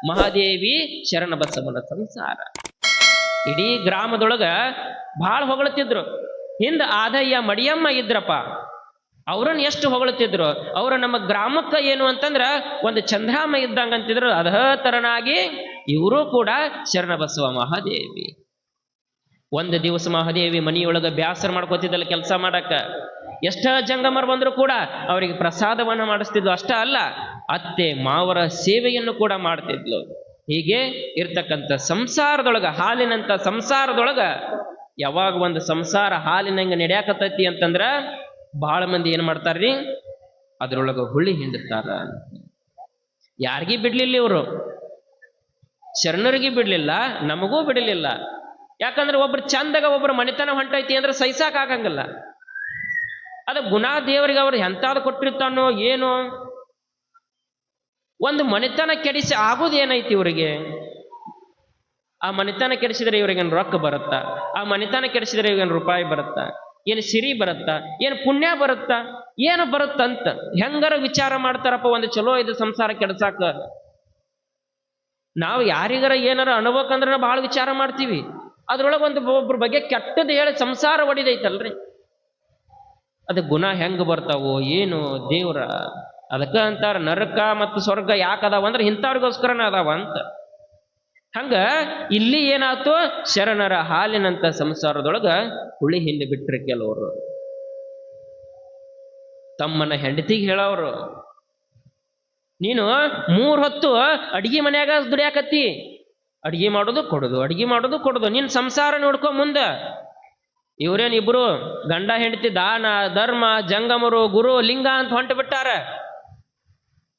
ಮಹಾದೇವಿ ಶರಣಬಸವನ ಸಂಸಾರ. ಇಡೀ ಗ್ರಾಮದೊಳಗ ಭಾಳ ಹೊಗಳ್ತಿದ್ರು. ಹಿಂದ ಆದಯ್ಯ ಮಡಿಯಮ್ಮ ಇದ್ರಪ್ಪ, ಅವ್ರನ್ನ ಎಷ್ಟು ಹೊಗಳ್ತಿದ್ರು. ಅವರು ನಮ್ಮ ಗ್ರಾಮಕ್ಕೆ ಏನು ಅಂತಂದ್ರ ಒಂದು ಚಂದ್ರಾಮ ಇದ್ದಂಗ ಅಂತಿದ್ರು. ಅದೇ ತರನಾಗಿ ಇವರು ಕೂಡ ಶರಣಬಸವ ಮಹಾದೇವಿ. ಒಂದು ದಿವಸ ಮಹಾದೇವಿ ಮನಿಯೊಳಗ ಬ್ಯಾಸರ ಮಾಡ್ಕೋತಿದ್ದಲ್ಲ ಕೆಲಸ ಮಾಡಕ್ಕ. ಎಷ್ಟ ಜಂಗಮರು ಬಂದ್ರು ಕೂಡ ಅವರಿಗೆ ಪ್ರಸಾದವನ್ನ ಮಾಡಿಸ್ತಿದ್ಲು. ಅಷ್ಟ ಅಲ್ಲ, ಅತ್ತೆ ಮಾವರ ಸೇವೆಯನ್ನು ಕೂಡ ಮಾಡ್ತಿದ್ಲು. ಹೀಗೆ ಇರ್ತಕ್ಕಂಥ ಸಂಸಾರದೊಳಗ, ಹಾಲಿನಂತ ಸಂಸಾರದೊಳಗ ಯಾವಾಗ ಒಂದು ಸಂಸಾರ ಹಾಲಿನಂಗ ನಡೆಯಾಕತ್ತೈತಿ ಅಂತಂದ್ರ ಬಹಳ ಮಂದಿ ಏನ್ ಮಾಡ್ತಾರ್ರಿ, ಅದ್ರೊಳಗ ಹುಳಿ ಹಿಂಡುತ್ತಾರ. ಯಾರಿಗೂ ಬಿಡ್ಲಿಲ್ಲ ಇವರು, ಶರಣರಿಗೂ ಬಿಡ್ಲಿಲ್ಲ, ನಮಗೂ ಬಿಡಲಿಲ್ಲ. ಯಾಕಂದ್ರೆ ಒಬ್ರು ಚಂದಾಗ ಒಬ್ರು ಮನೆತನ ಹೊಂಟೈತಿ ಅಂದ್ರೆ ಸಹಿಸಾಕ ಆಗಂಗಿಲ್ಲ. ಅದ ಗುಣ ದೇವರಿಗೆ ಅವ್ರು ಎಂತಾದ್ರು ಕೊಟ್ಟಿರ್ತಾನೋ ಏನೋ. ಒಂದು ಮನೆತನ ಕೆಡಿಸಿ ಆಗೋದೇನೈತಿ ಇವರಿಗೆ? ಆ ಮನೆತನ ಕೆಡಿಸಿದ್ರೆ ಇವ್ರಿಗೇನು ರೊಕ್ಕ ಬರುತ್ತಾ? ಆ ಮನೆತನ ಕೆಡಿಸಿದ್ರೆ ಇವ್ರಿಗೇನು ರೂಪಾಯಿ ಬರುತ್ತಾ? ಏನು ಸಿರಿ ಬರುತ್ತಾ? ಏನು ಪುಣ್ಯ ಬರುತ್ತಾ? ಏನು ಬರುತ್ತಂತ ಹೆಂಗಾರ ವಿಚಾರ ಮಾಡ್ತಾರಪ್ಪ ಒಂದು ಚಲೋ ಇದು ಸಂಸಾರ ಕೆಡ್ಸಾಕ. ನಾವು ಯಾರಿಗಾರ ಏನಾರ ಅನ್ಬೇಕಂದ್ರೆ ಬಹಳ ವಿಚಾರ ಮಾಡ್ತೀವಿ. ಅದ್ರೊಳಗೆ ಒಂದು ಒಬ್ರ ಬಗ್ಗೆ ಕೆಟ್ಟದ್ದು ಹೇಳಿ ಸಂಸಾರ ಒಡಿದೈತಲ್ರಿ, ಅದು ಗುಣ ಹೆಂಗ ಬರ್ತಾವೋ ಏನು ದೇವ್ರ. ಅದಕ್ಕ ಅಂತಾರ ನರಕ ಮತ್ತು ಸ್ವರ್ಗ ಯಾಕದಾವ ಅಂದ್ರೆ ಇಂಥವ್ರಿಗೋಸ್ಕರನ ಅದಾವ ಅಂತ. ಹಂಗ ಇಲ್ಲಿ ಏನಾಯ್ತು, ಶರಣರ ಹಾಲಿನಂತ ಸಂಸಾರದೊಳಗ ಹುಳಿ ಹಿಂಡಿ ಬಿಟ್ರಿ ಕೆಲವರು. ತಮ್ಮನ ಹೆಂಡತಿಗೆ ಹೇಳವ್ರು, ನೀನು 3 ಹೊತ್ತು ಅಡಿಗೆ ಮನ್ಯಾಗ ದುಡಿಯಾಕತ್ತಿ, ಅಡಿಗೆ ಮಾಡೋದು ಕೊಡೋದು, ಅಡಿಗೆ ಮಾಡೋದು ಕೊಡೋದು, ನಿನ್ ಸಂಸಾರ ನೋಡ್ಕೊ ಮುಂದ. ಇವ್ರೇನಿಬ್ರು ಗಂಡ ಹೆಂಡತಿ ದಾನ ಧರ್ಮ ಜಂಗಮರು ಗುರು ಲಿಂಗ ಅಂತ ಹೊಂಟು ಬಿಟ್ಟಾರ.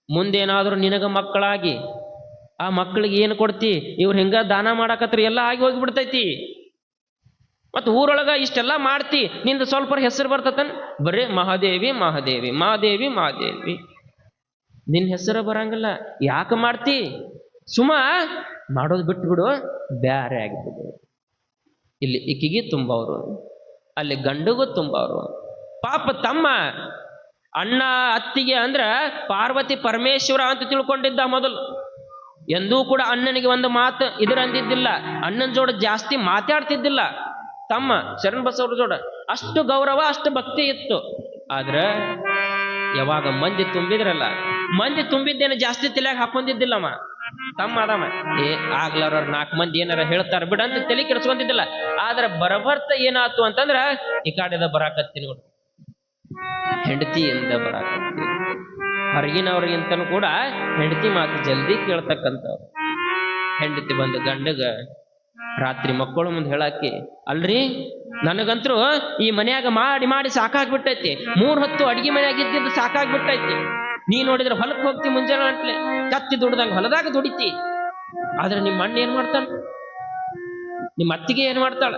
ಮುಂದೇನಾದ್ರೂ ನಿನಗ ಮಕ್ಕಳಾಗಿ ಆ ಮಕ್ಕಳಿಗೆ ಏನು ಕೊಡ್ತಿ? ಇವ್ರು ಹಿಂಗ ದಾನ ಮಾಡಾಕತ್ರ ಎಲ್ಲ ಆಗಿ ಹೋಗಿಬಿಡ್ತೈತಿ. ಮತ್ತು ಊರೊಳಗ ಇಷ್ಟೆಲ್ಲ ಮಾಡ್ತಿ, ನಿಂದು ಸ್ವಲ್ಪ ಹೆಸರು ಬರ್ತತನ್? ಬರೀ ಮಹಾದೇವಿ ಮಹಾದೇವಿ ಮಹಾದೇವಿ ಮಹಾದೇವಿ, ನಿನ್ನ ಹೆಸರು ಬರಂಗಿಲ್ಲ. ಯಾಕೆ ಮಾಡ್ತಿ? ಸುಮ ಮಾಡೋದು ಬಿಟ್ಟು ಬಿಡು, ಬ್ಯಾರೆ ಆಗಿಬಿಡು. ಇಲ್ಲಿ ಇಕ್ಕಿಗೆ ತುಂಬವ್ರು, ಅಲ್ಲಿ ಗಂಡಿಗೂ ತುಂಬವ್ರು. ಪಾಪ ತಮ್ಮ ಅಣ್ಣ ಅತ್ತಿಗೆ ಅಂದ್ರ ಪಾರ್ವತಿ ಪರಮೇಶ್ವರ ಅಂತ ತಿಳ್ಕೊಂಡಿದ್ದ ಮೊದಲು. ಎಂದೂ ಕೂಡ ಅಣ್ಣನಿಗೆ ಒಂದು ಮಾತು ಅಂದಿದ್ದಿಲ್ಲ, ಅಣ್ಣನ ಜೋಡ ಜಾಸ್ತಿ ಮಾತಾಡ್ತಿದ್ದಿಲ್ಲ. ತಮ್ಮ ಶರಣ ಬಸವರ ಜೋಡ ಅಷ್ಟು ಗೌರವ, ಅಷ್ಟು ಭಕ್ತಿ ಇತ್ತು. ಆದ್ರೆ ಯಾವಾಗ ಮಂದಿ ತುಂಬಿದ್ರಲ್ಲ, ಮಂದಿ ತುಂಬಿದ್ದೇನೆ ಜಾಸ್ತಿ ತಲೆಯಾಗ ಹಾಕೊಂಡಿದ್ದಿಲ್ಲಮ್ಮ. ತಮ್ಮ ಅದಮ್ಮ ಆಗ್ಲಾರ 4 ಮಂದಿ ಏನಾರ ಹೇಳ್ತಾರ ಬಿಡ ಅಂತ ತಲೆ ಕೆಡಿಸ್ಕೊಂತಿದ್ದಿಲ್ಲ. ಆದ್ರೆ ಬರಬರ್ತ ಏನಾಯ್ತು ಅಂತಂದ್ರ ಈ ಕಾಡಿದ ಬರಾಕತ್ತಿ ನೋಡು, ಹೆಂಡತಿಯಿಂದ ಬರಾಕತ್ತಿ. ಹೊರಗಿನವ್ರಿಗಿಂತನೂ ಕೂಡ ಹೆಂಡತಿ ಮಾತು ಜಲ್ದಿ ಕೇಳ್ತಕ್ಕಂಥವ್ರು. ಹೆಂಡತಿ ಬಂದು ಗಂಡಗ ರಾತ್ರಿ ಮಕ್ಕಳು ಮುಂದೆ ಹೇಳಾಕಿ, ಅಲ್ರಿ ನನಗಂತರೂ ಈ ಮನ್ಯಾಗ ಮಾಡಿ ಮಾಡಿ ಸಾಕಾಗ್ಬಿಟ್ಟೈತಿ, 3 ಹೊತ್ತು ಅಡಿಗೆ ಮನ್ಯಾಗ ಇದ್ದಿದ್ದು ಸಾಕಾಗ್ಬಿಟ್ಟೈತಿ. ನೀ ನೋಡಿದ್ರೆ ಹೊಲಕ್ಕೆ ಹೋಗ್ತಿ ಮುಂಜಾನೆ ಗಂಟ್ಲೆ, ಕತ್ತಿ ದುಡ್ದಂಗ ಹೊಲದಾಗ ದುಡಿತಿ. ಆದ್ರೆ ನಿಮ್ಮ ಅಣ್ಣ ಏನ್ ಮಾಡ್ತಾನ? ನಿಮ್ಮ ಅತ್ತಿಗೆ ಏನ್ ಮಾಡ್ತಾಳ?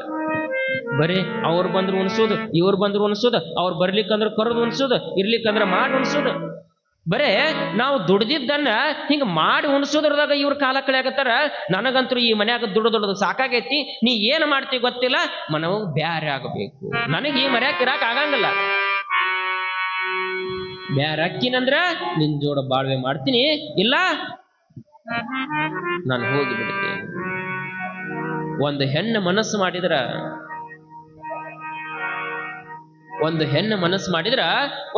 ಬರೀ ಅವ್ರು ಬಂದ್ರು ಉಣ್ಸೋದು, ಇವ್ರು ಬಂದ್ರು ಉಣ್ಸೋದು, ಅವ್ರು ಬರ್ಲಿಕ್ಕಂದ್ರೆ ಕರೆದು ಉಣ್ಸೋದು, ಇರ್ಲಿಕ್ಕಂದ್ರೆ ಮಾಡಿ ಉಣ್ಸೋದು. ಬರೇ ನಾವು ದುಡ್ದಿದ್ದನ್ನ ಹಿಂಗ ಮಾಡಿ ಉಣ್ಸೋದ್ರದಾಗ ಇವ್ರ ಕಾಲ ಕಳೆಯಾಕತ್ತಾರ. ನನಗಂತೂ ಈ ಮನ್ಯಾಗ ದುಡ್ದು ಸಾಕಾಗೈತಿ, ನೀ ಏನ್ ಮಾಡ್ತಿ ಗೊತ್ತಿಲ್ಲ, ಮನವು ಬ್ಯಾರೆ ಆಗಬೇಕು, ನನಗೆ ಈ ಮರ್ಯಾಕ ಇರಾಕ ಆಗಂಗಿಲ್ಲ. ಬ್ಯಾರೆ ಅಕ್ಕಿನಂದ್ರ ನಿನ್ ಜೋಡ ಬಾಳ್ವೆ ಮಾಡ್ತೀನಿ, ಇಲ್ಲ ನಾನು ಹೋಗಿ ಬಿಡ್ತೀನಿ. ಒಂದು ಹೆಣ್ಣು ಮನಸ್ಸು ಮಾಡಿದ್ರ,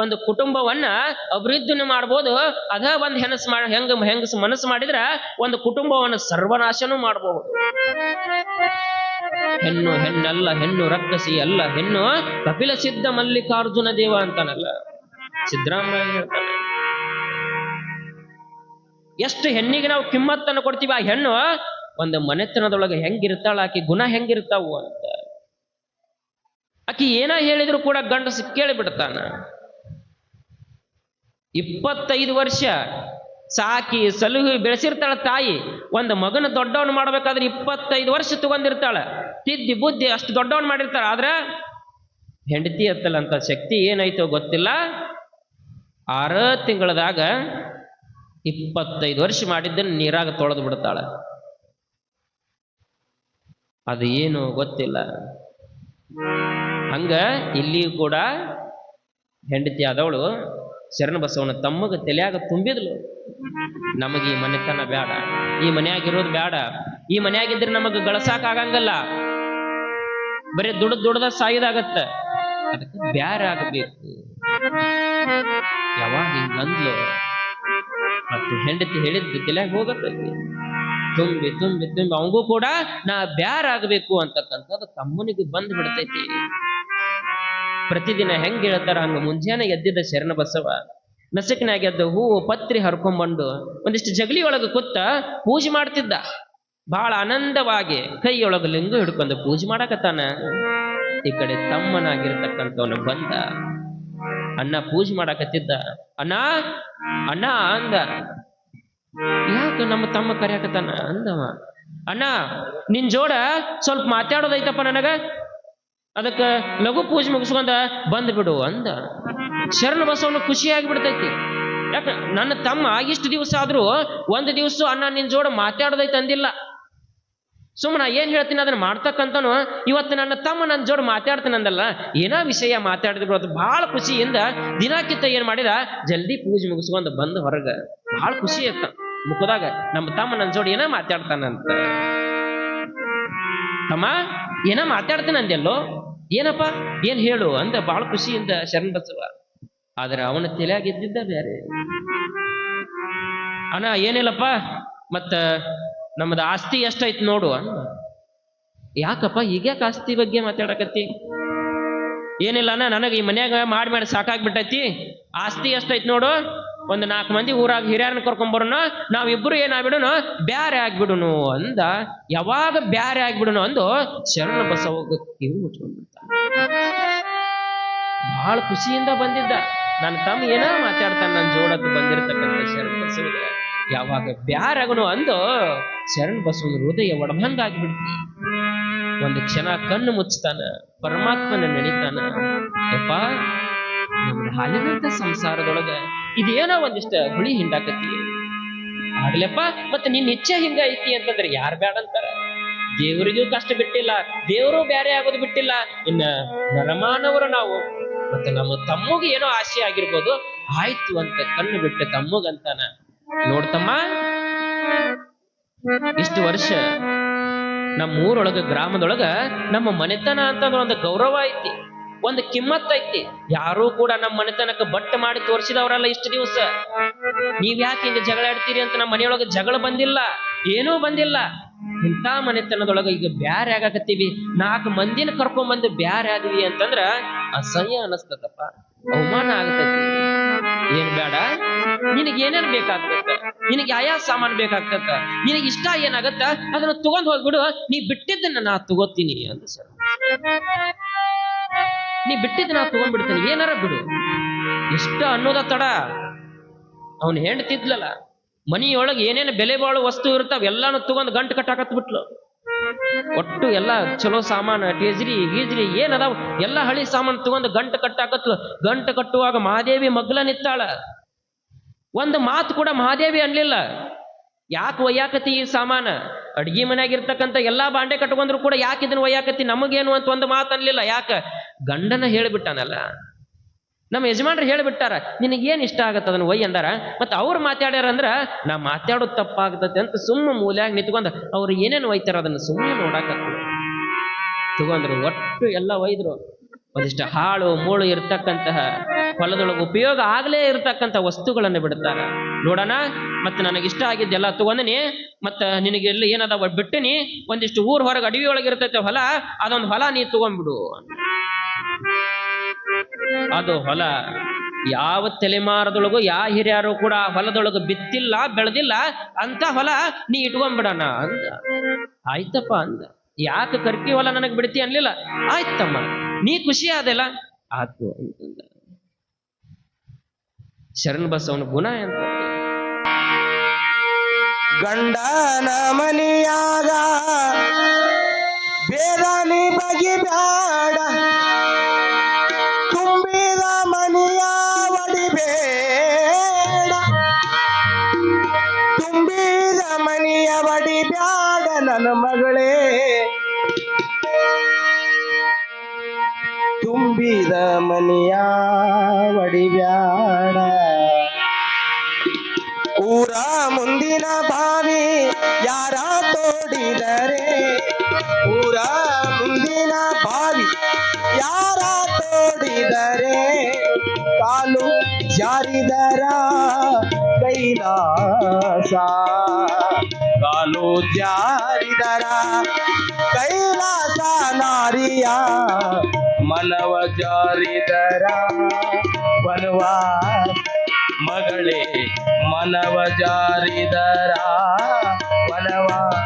ಒಂದು ಕುಟುಂಬವನ್ನ ಅಭಿವೃದ್ಧಿನ ಮಾಡ್ಬೋದು. ಅದ ಒಂದು ಹೆಂಗಸ ಮನಸ್ಸು ಮಾಡಿದ್ರ ಒಂದು ಕುಟುಂಬವನ್ನ ಸರ್ವನಾಶನೂ ಮಾಡಬಹುದು. ಹೆಣ್ಣಲ್ಲ, ಹೆಣ್ಣು ರಕ್ಕಸಿ ಅಲ್ಲ, ಹೆಣ್ಣು ಕಪಿಲ ಸಿದ್ಧ ಮಲ್ಲಿಕಾರ್ಜುನ ದೇವ ಅಂತಾನಲ್ಲ ಸಿದ್ದರಾಮಯ್ಯ ಹೇಳ್ತಾನೆ. ಎಷ್ಟು ಹೆಣ್ಣಿಗೆ ನಾವು ಕಿಮ್ಮತ್ತನ್ನು ಕೊಡ್ತೀವಿ, ಆ ಹೆಣ್ಣು ಒಂದು ಮನೆತನದೊಳಗೆ ಹೆಂಗಿರ್ತಾಳ, ಆಕಿ ಗುಣ ಹೆಂಗಿರ್ತಾವು ಅಂತ. ಆಕಿ ಏನ ಹೇಳಿದ್ರು ಕೂಡ ಗಂಡಸ ಕೇಳಿಬಿಡ್ತಾನ. 25 ವರ್ಷ ಸಾಕಿ ಸಲುಹಿ ಬೆಳೆಸಿರ್ತಾಳ ತಾಯಿ. ಒಂದು ಮಗನ ದೊಡ್ಡವನು ಮಾಡ್ಬೇಕಾದ್ರೆ 25 ವರ್ಷ ತಗೊಂಡಿರ್ತಾಳ, ತಿದ್ದಿ ಬುದ್ಧಿ ಅಷ್ಟು ದೊಡ್ಡವನ್ ಮಾಡಿರ್ತಾಳ. ಆದ್ರ ಹೆಂಡತಿ ಎತ್ತಲಂತ ಶಕ್ತಿ ಏನೈತೋ ಗೊತ್ತಿಲ್ಲ. 6 ತಿಂಗಳದಾಗ 25 ವರ್ಷ ಮಾಡಿದ್ದನ್ನು ನೀರಾಗ ತೊಳೆದು ಬಿಡ್ತಾಳ. ಅದು ಏನು ಗೊತ್ತಿಲ್ಲ. ಹಂಗ ಇಲ್ಲಿಯೂ ಕೂಡ ಹೆಂಡತಿ ಆದವಳು ಶರಣ ಬಸವನ ತಮ್ಮಗ ತಲೆಯಾಗ ತುಂಬಿದ್ಲು, ನಮಗೆ ಈ ಮನೆತನ ಬೇಡ, ಈ ಮನ್ಯಾಗಿರೋದು ಬೇಡ, ಈ ಮನ್ಯಾಗಿದ್ರೆ ನಮಗ ಗಳಸಾಕ ಆಗಂಗಲ್ಲ, ಬರೀ ದುಡ್ದ ಸಾಯುದಾಗತ್ತ, ಅದಕ್ಕೆ ಬ್ಯಾರೆ ಆಗಬೇಕು. ಯಾವಾಗ ಹಿಂಗಂದ್ಲು ಮತ್ತೆ ಹೆಂಡತಿ ಹೇಳಿದ್ದು ತಲೆಯಾಗ ಹೋಗತ್ತೈತಿ, ತುಂಬಿ ತುಂಬಿ ತುಂಬಿ ಅವಂಗೂ ಕೂಡ ನಾ ಬ್ಯಾರ ಆಗಬೇಕು ಅಂತಕ್ಕಂಥದ್ದು ತಮ್ಮನಿಗೆ ಬಂದ್ ಬಿಡ್ತೈತಿ. ಪ್ರತಿದಿನ ಹೆಂಗ್ ಹೇಳ್ತಾರ ಹಂಗ ಮುಂಜಾನೆ ಎದ್ದಿದ್ದ ಶರಣ ಬಸವ ನಸಕಿನಾಗ ಎದ್ದು ಹೂವು ಪತ್ರಿ ಹರ್ಕೊಂಬಂಡು ಒಂದಿಷ್ಟು ಜಗಲಿ ಒಳಗೆ ಕೂತ ಪೂಜೆ ಮಾಡ್ತಿದ್ದ. ಬಹಳ ಆನಂದವಾಗಿ ಕೈಯೊಳಗ ಲಿಂಗ ಹಿಡ್ಕೊಂಡು ಪೂಜೆ ಮಾಡಕತ್ತಾನ. ಈ ಕಡೆ ತಮ್ಮನಾಗಿರ್ತಕ್ಕಂಥವನು ಬಂದ, ಅಣ್ಣ ಪೂಜೆ ಮಾಡಕತ್ತಿದ್ದ. ಅಣ್ಣ ಅಣ್ಣ ಅಂದ. ಯಾಕ ನಮ್ಮ ತಮ್ಮ ಕರ್ಯಾಕತ್ತಾನ ಅಂದವ. ಅಣ್ಣ ನಿನ್ ಜೋಡ ಸ್ವಲ್ಪ ಮಾತಾಡೋದೈತಪ್ಪ ನನಗ, ಅದಕ್ಕ ಲಘು ಪೂಜೆ ಮುಗಿಸ್ಕೊಂಡ ಬಂದ್ ಬಿಡು ಅಂದ. ಶರಣ ಬಸವನು ಖುಷಿಯಾಗಿ ಬಿಡ್ತೈತಿ. ಯಾಕ ನನ್ನ ತಮ್ಮ ಇಷ್ಟು ದಿವಸ ಆದ್ರೂ ಒಂದು ದಿವಸ ಅಣ್ಣ ನಿನ್ ಜೋಡ ಮಾತಾಡೋದೈತೆ ಅಂದಿಲ್ಲ. ಸುಮ್ಮನ ಏನ್ ಹೇಳ್ತೀನಿ ಅದನ್ನ ಮಾಡ್ತಕ್ಕಂಥನು ಇವತ್ತು ನನ್ನ ತಮ್ಮ ನನ್ನ ಜೋಡ ಮಾತಾಡ್ತಾನಂದಲ್ಲ, ಏನೋ ವಿಷಯ ಮಾತಾಡಿದ್ರು ಅದು ಬಹಳ ಖುಷಿಯಿಂದ ದಿನಕ್ಕಿಂತ ಏನ್ ಮಾಡಿದ, ಜಲ್ದಿ ಪೂಜೆ ಮುಗಿಸ್ಕೊಂಡ್ ಬಂದು ಹೊರಗ ಬಹಳ ಖುಷಿ ಇತ್ತ ಮುಖದಾಗ. ನಮ್ಮ ತಮ್ಮ ನನ್ನ ಜೋಡಿ ಏನೋ ಮಾತಾಡ್ತಾನಂತ. ತಮ್ಮ ಏನೋ ಮಾತಾಡ್ತಾನ ಅಂದೆಲ್ಲೋ, ಏನಪ್ಪ ಏನ್ ಹೇಳು ಅಂದ ಬಹಳ ಖುಷಿಯಿಂದ ಶರಣ ಬಸವ. ಆದ್ರೆ ಅವನ ತಲೆಯಾಗಿದ್ದಿದ್ದ ಬೇರೆ. ಅಣ್ಣ ಏನಿಲ್ಲಪ್ಪ, ಮತ್ತ ನಮ್ದು ಆಸ್ತಿ ಎಷ್ಟೈತಿ ನೋಡು ಅಂದ. ಯಾಕಪ್ಪ ಈಗ್ಯಾಕ ಆಸ್ತಿ ಬಗ್ಗೆ ಮಾತಾಡಕತ್ತಿ? ಏನಿಲ್ಲ ಅಣ್ಣ, ನನಗೆ ಈ ಮನ್ಯಾಗ ಮಾಡಿ ಸಾಕಾಗ್ಬಿಟ್ಟೈತಿ, ಆಸ್ತಿ ಎಷ್ಟೈತಿ ನೋಡು, ಒಂದು 4 ಮಂದಿ ಊರಾಗ ಹಿರಿಯರನ್ನ ಕರ್ಕೊಂಬರೋಣ, ನಾವಿಬ್ರು ಏನಾಗ್ಬಿಡೋಣ ಬ್ಯಾರೆ ಆಗ್ಬಿಡುನು ಅಂದ. ಯಾವಾಗ ಬ್ಯಾರೆ ಆಗ್ಬಿಡುನು ಅಂದು ಶರಣ ಬಸವ ಕಿವಿ ಮುಚ್ಕೊಂಡ್ಬಿಡ್ತ. ಬಹಳ ಖುಷಿಯಿಂದ ಬಂದಿದ್ದ ನನ್ನ ತಮ್ಮ ಏನೋ ಮಾತಾಡ್ತಾನ ನನ್ನ ಜೋಡಕ್ಕೆ ಬಂದಿರತಕ್ಕಂಥ ಶರಣ ಬಸವ. ಯಾವಾಗ ಬ್ಯಾರಾಗನು ಅಂದು ಶರಣ ಬಸವನ ಹೃದಯ ಒಡಭಂಗಾಗ್ಬಿಡ್ತಿ. ಒಂದು ಕ್ಷಣ ಕಣ್ಣು ಮುಚ್ತಾನ, ಪರಮಾತ್ಮನ ನೆನಿತಾನ. ಯಪ್ಪ ನಮ್ದು ಹಾಲಿನಂತ ಸಂಸಾರದೊಳಗ ಇದೇನೋ ಒಂದಿಷ್ಟ ಹುಳಿ ಹಿಂಡಾಕತಿ ಆಗ್ಲಪ್ಪ, ಮತ್ತೆ ನಿನ್ನ ಇಚ್ಛೆ ಹಿಂಗ ಐತಿ ಅಂತಂದ್ರೆ ಯಾರು ಬ್ಯಾಡ ಅಂತಾರ? ದೇವರಿಗೂ ಕಷ್ಟ ಬಿಟ್ಟಿಲ್ಲ, ದೇವರು ಬ್ಯಾರೆ ಆಗೋದು ಬಿಟ್ಟಿಲ್ಲ, ಇನ್ನ ನರಮಾನವರು ನಾವು. ಮತ್ತೆ ನಮ್ಮ ತಮ್ಮಗೆ ಏನೋ ಆಸೆ ಆಗಿರ್ಬೋದು, ಆಯ್ತು ಅಂತ ಕಣ್ಣು ಬಿಟ್ಟು ತಮ್ಮಗಂತಾನ. ನೋಡ್ತಮ್ಮ, ಇಷ್ಟು ವರ್ಷ ನಮ್ಮ ಊರೊಳಗ ಗ್ರಾಮದೊಳಗ ನಮ್ಮ ಮನೆತನ ಅಂತ ಒಂದು ಗೌರವ ಐತಿ, ಒಂದು ಕಿಮ್ಮತ್ ಐತಿ. ಯಾರೂ ಕೂಡ ನಮ್ಮ ಮನೆತನಕ್ಕೆ ಬಟ್ಟ ಮಾಡಿ ತೋರಿಸಿದವರಲ್ಲ ಇಷ್ಟು ದಿವಸ. ನೀವ್ ಯಾಕೆ ಹಿಂಗ ಜಗಳ ಆಡ್ತೀರಿ ಅಂತ ನಮ್ಮ ಮನೆಯೊಳಗೆ ಜಗಳ ಬಂದಿಲ್ಲ, ಏನೂ ಬಂದಿಲ್ಲ. ಇಂಥ ಮನೆತನದೊಳಗ ಈಗ ಬ್ಯಾರೆ ಆಗಾಕತ್ತೀವಿ, 4 ಮಂದಿನ ಕರ್ಕೊಂಡ್ಬಂದು ಬ್ಯಾರೆ ಆದ್ವಿ ಅಂತಂದ್ರ ಅಸಹ್ಯ ಅನಸ್ತದಪ್ಪ, ಅವಮಾನ ಆಗತೈತಿ. ಏನ್ ಬೇಡ, ನಿನಗೆ ಏನೇನ್ ಬೇಕಾಗ್ತದ, ನಿನಗೆ ಯಾವ ಸಾಮಾನು ಬೇಕಾಗ್ತದ, ನಿನಗೆ ಇಷ್ಟ ಏನಾಗತ್ತ ಅದನ್ನ ತಗೊಂಡ್ ಹೋಗ್ಬಿಡು, ನೀ ಬಿಟ್ಟಿದ್ದನ್ನ ನಾ ತಗೋತೀನಿ ಅಂತ. ಸರ್ ನೀ ಬಿಟ್ಟಿದ್ದ ನಾ ತಗೊಂಡ್ಬಿಡ್ತೀನಿ, ಏನಾರ ಬಿಡು. ಇಷ್ಟ ಅನ್ನೋದ ತಡ. ಅವನು ಹೆಂಡ್ತಿದ್ಲಲ್ಲ, ಮನಿಯೊಳಗೆ ಏನೇನು ಬೆಲೆ ಬಾಳು ವಸ್ತು ಇರ್ತಾವ ಎಲ್ಲಾನು ತಗೊಂಡ್ ಗಂಟು ಕಟ್ಟಾಕತ್ ಬಿಟ್ಲು. ಒಟ್ಟು ಎಲ್ಲ ಚಲೋ ಸಾಮಾನು, ಟೇಜ್ರಿ ಗೀಜ್ರಿ ಏನದಾವ ಎಲ್ಲ ಹಳಿ ಸಾಮಾನು ತಗೊಂಡು ಗಂಟು ಕಟ್ಟಾಕತ್ಲು. ಗಂಟು ಕಟ್ಟುವಾಗ ಮಹಾದೇವಿ ಮಗ್ಲ ನಿತ್ತಾಳ. ಒಂದು ಮಾತು ಕೂಡ ಮಹಾದೇವಿ ಅನ್ಲಿಲ್ಲ. ಯಾಕೆ ಒಯ್ಯಾಕತಿ ಈ ಸಾಮಾನ? ಅಡ್ಗಿ ಮನ್ಯಾಗಿರ್ತಕ್ಕಂಥ ಎಲ್ಲಾ ಬಾಂಡೆ ಕಟ್ಕೊಂಡ್ರು ಕೂಡ ಯಾಕೆ ಇದನ್ನ ಒಯ್ಯಾಕತಿ ನಮಗೇನು ಅಂತ ಒಂದು ಮಾತು ಅನ್ಲಿಲ್ಲ. ಯಾಕ? ಗಂಡನ ಹೇಳಿಬಿಟ್ಟಾನಲ್ಲ, ನಮ್ಮ ಯಜಮಾನ್ರು ಹೇಳಿಬಿಟ್ಟಾರ, ನಿನಗೇನು ಇಷ್ಟ ಆಗತ್ತ ಅದನ್ನ ಒಯ್ಯ ಅಂದಾರ. ಮತ್ತೆ ಅವ್ರು ಮಾತಾಡ್ಯಾರಂದ್ರ ನಾ ಮಾತಾಡೋದು ತಪ್ಪಾಗ್ತತೆ ಅಂತ ಸುಮ್ಮ ಮೂಲ್ಯಾಗ ನಿಂತ್ಕೊಂಡ ಅವ್ರು ಏನೇನು ಒಯ್ತಾರ ಅದನ್ನ ಸುಮ್ಮನೆ ನೋಡಾಕತ್ತ ತಗೊಂಡ್ರು. ಒಟ್ಟು ಎಲ್ಲ ಒಯ್ದ್ರು. ಒಂದಿಷ್ಟು ಹಾಳು ಮೂಳು ಇರ್ತಕ್ಕಂತಹ ಹೊಲದೊಳಗೆ ಉಪಯೋಗ ಆಗ್ಲೇ ಇರ್ತಕ್ಕಂಥ ವಸ್ತುಗಳನ್ನು ಬಿಡ್ತಾರ. ನೋಡೋಣ, ಮತ್ತೆ ನನಗಿಷ್ಟ ಆಗಿದ್ದೆಲ್ಲ ತಗೊಂಡಿನಿ, ಮತ್ತ ನಿನಗೆಲ್ಲ ಏನದ ಬಿಟ್ಟಿನಿ, ಒಂದಿಷ್ಟು ಊರ್ ಹೊರಗೆ ಅಡವಿ ಒಳಗೆ ಇರ್ತೈತೆ ಹೊಲ, ಅದೊಂದು ಹೊಲ ನೀ ತಗೊಂಡ್ಬಿಡು. ಅದು ಹೊಲ ಯಾವ ತಲೆಮಾರದೊಳಗು ಯಾವ ಹಿರಿಯರು ಕೂಡ ಹೊಲದೊಳಗೆ ಬಿತ್ತಿಲ್ಲ, ಬೆಳೆದಿಲ್ಲ ಅಂತ ಹೊಲ ನೀ ಇಟ್ಕೊಂಡ್ಬಿಡಣ ಅಂದ. ಆಯ್ತಪ್ಪ ಅಂದ. ಯಾಕೆ ಕರ್ಕಿ ಹೊಲ ನನಗೆ ಬಿಡ್ತಿ ಅನ್ಲಿಲ್ಲ. ಆಯ್ತಮ್ಮ, ನೀ ಖುಷಿ ಆದೆಲ್ಲ ಆತು ಅಂತಂದ. ಶರಣ ಬಸವನ ಗುಣ ಅಂತ, ಗಂಡನ ಮನಿಯಾಗ ಬೇರಾನಿ ಬಗೆ ಬ್ಯಾಡ, ತುಂಬಿದ ಮನಿಯ ಒಡಿಬೇಡ, ತುಂಬಿದ ಮನಿಯ ಒಡಿ ಬ್ಯಾಡ ನನ್ನ ಮಗಳೇ, ತುಂಬಿದ ಮನಿಯ ಒಡಿ ಬ್ಯಾಡ. ಊರ ಮುಂದಿನ ಬಾವಿ ಯಾರ ತೋಡಿದರೆ, ಊರ ಮುಂದಿನ ಬಾವಿ ಯಾರ ತೋಡಿದರೆ, ಕಾಲು ಜಾರಿದರ ಕೈಲಾಸ, ಕಾಲು ಜಾರಿದರ ಕೈಲಾಸ, ನಾರಿಯ ಮನವ ಜಾರಿದರ ವನವಾಸ, ಮಗಳೇ ಮನವ ಜಾರಿದರ ವನವಾಸ.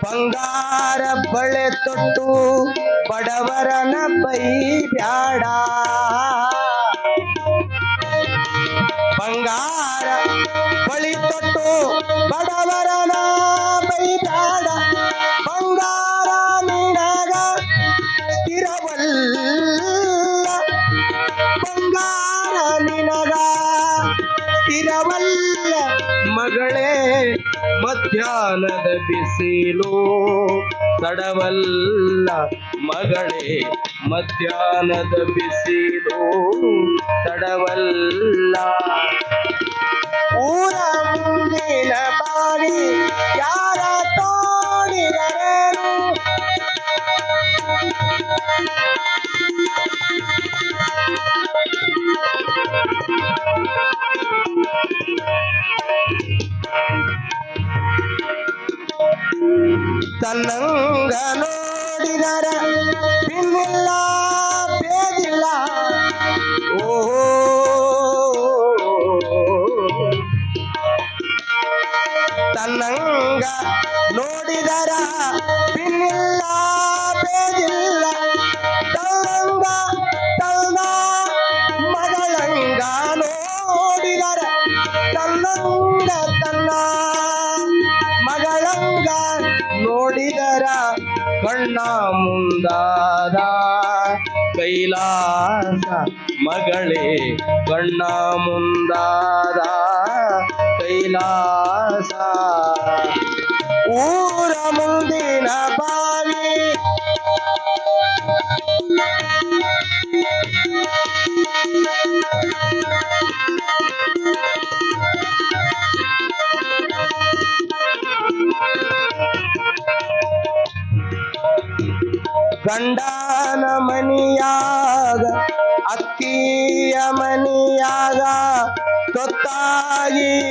ಬಂಗಾರ ಬಳೆ ತೊಟ್ಟು ಬಡವರನ ಬೈಬ್ಯಾಡ, ಬಂಗಾರ ಬಳಿ ತೊಟ್ಟು ಬಡವರನ ಬೈಬ್ಯಾಡ, ಬಂಗಾರ ನಿನಗ ಸ್ಥಿರವಲ್ಲ, ಬಂಗಾರ ನಿನಗ ಸ್ಥಿರವಲ್ಲ, ಮಗಳೇ ಮಧ್ಯಾಹ್ನದ ಬಿಸಿಲು ತಡವಲ್ಲ, ಮಗಳೇ ಮಧ್ಯಾಹ್ನದ ಬಿಸಿಲು ತಡವಲ್ಲ. ಊರ ಮುಂದಿನ ಬಾವಿ ಯಾರ ತೋಡಿದರೇನು, ತನ್ನಂಗ ನೋಡಿದರ ಪಿನ್ನಿಲ್ಲ ಬೇದಿಲ್ಲ, ಓಹೋ ತನ್ನಂಗ ನೋಡಿದರ ಪಿನ್ನಿಲ್ಲ ಬೇದಿಲ್ಲ, ತನ್ನಂಗ ತನ್ನ ಮಗಳಂಗ ನೋಡಿದರ ತನ್ನಂಗ ತನ್ನ ಮಗಳಂಗ ನೋಡಿದರ ಕಣ್ಣ ಮುಂದಾದ ಕೈಲಾಸ, ಮಗಳೇ ಕಣ್ಣ ಮುಂದಾದ ಕೈಲಾಸ. ಊರ ಮುಂದಿನ ಬಾವಿ ಗಂಡನ ಮನಿಯಾಗ ಅಕ್ಕಿಯ ಮನಿಯಾಗ ತೊತ್ತಾಗಿರಬೇಕು,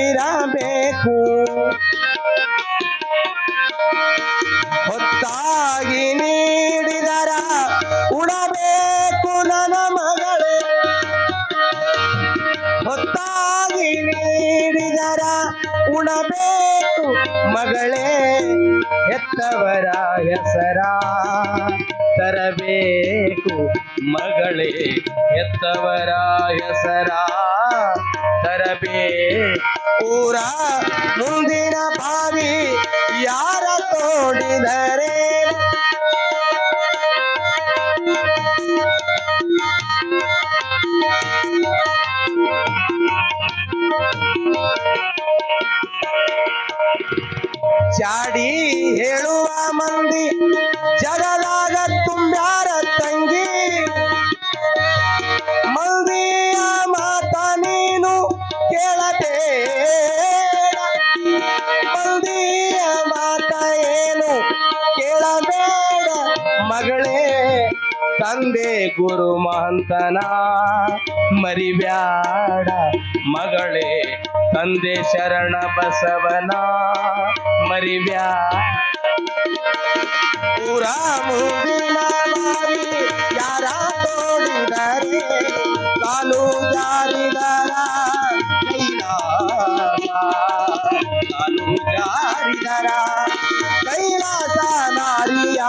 ಹೊತ್ತಾಗಿ ನೀಡಿದರ ಉಡಬೇಕು ನನ್ನ ಮಗಳೇ, ಹೊತ್ತಾಗಿ ನೀಡಿದರ ಉಣಬೇಕು ಮಗಳೇ, ಹೆತ್ತವರ ಹೆಸರ ತರಬೇಕು ಮಗಳೇ, ಹೆತ್ತವರ ಹೆಸರ ತರಬೇಕು. ಊರ ಮುಂದಿನ ಬಾವಿ ಯಾರ ತೋಡಿದರೆ, ಚಾಡಿ ಹೇಳುವ ಮಂದಿ ಜಗದಾಗ ತುಂಬ್ಯಾರ ತಂಗಿ, ಮಂದಿಯ ಮಾತ ನೀನು ಕೇಳಬೇಡ, ಮಂದಿಯ ಮಾತ ಏನು ಕೇಳಬೇಡ, ಮಗಳೇ ತಂದೆ ಗುರು ಮಹಂತನ ಮರಿಬ್ಯಾಡ, ಮಗಳೇ ತಂದೆ ಶರಣ ಬಸವನ ಮರಿಬ್ಯಾಡ. ಊರ ಮುಂದಿನ ಬಾವಿ ಯಾರ ತೋಡಿದರೆ, ಕಾಲು ಜಾರಿದರ ಕೈಲಾಸ, ಕಾಲು ಜಾರಿದರ ಕೈಲಾಸ, ನಾರಿಯ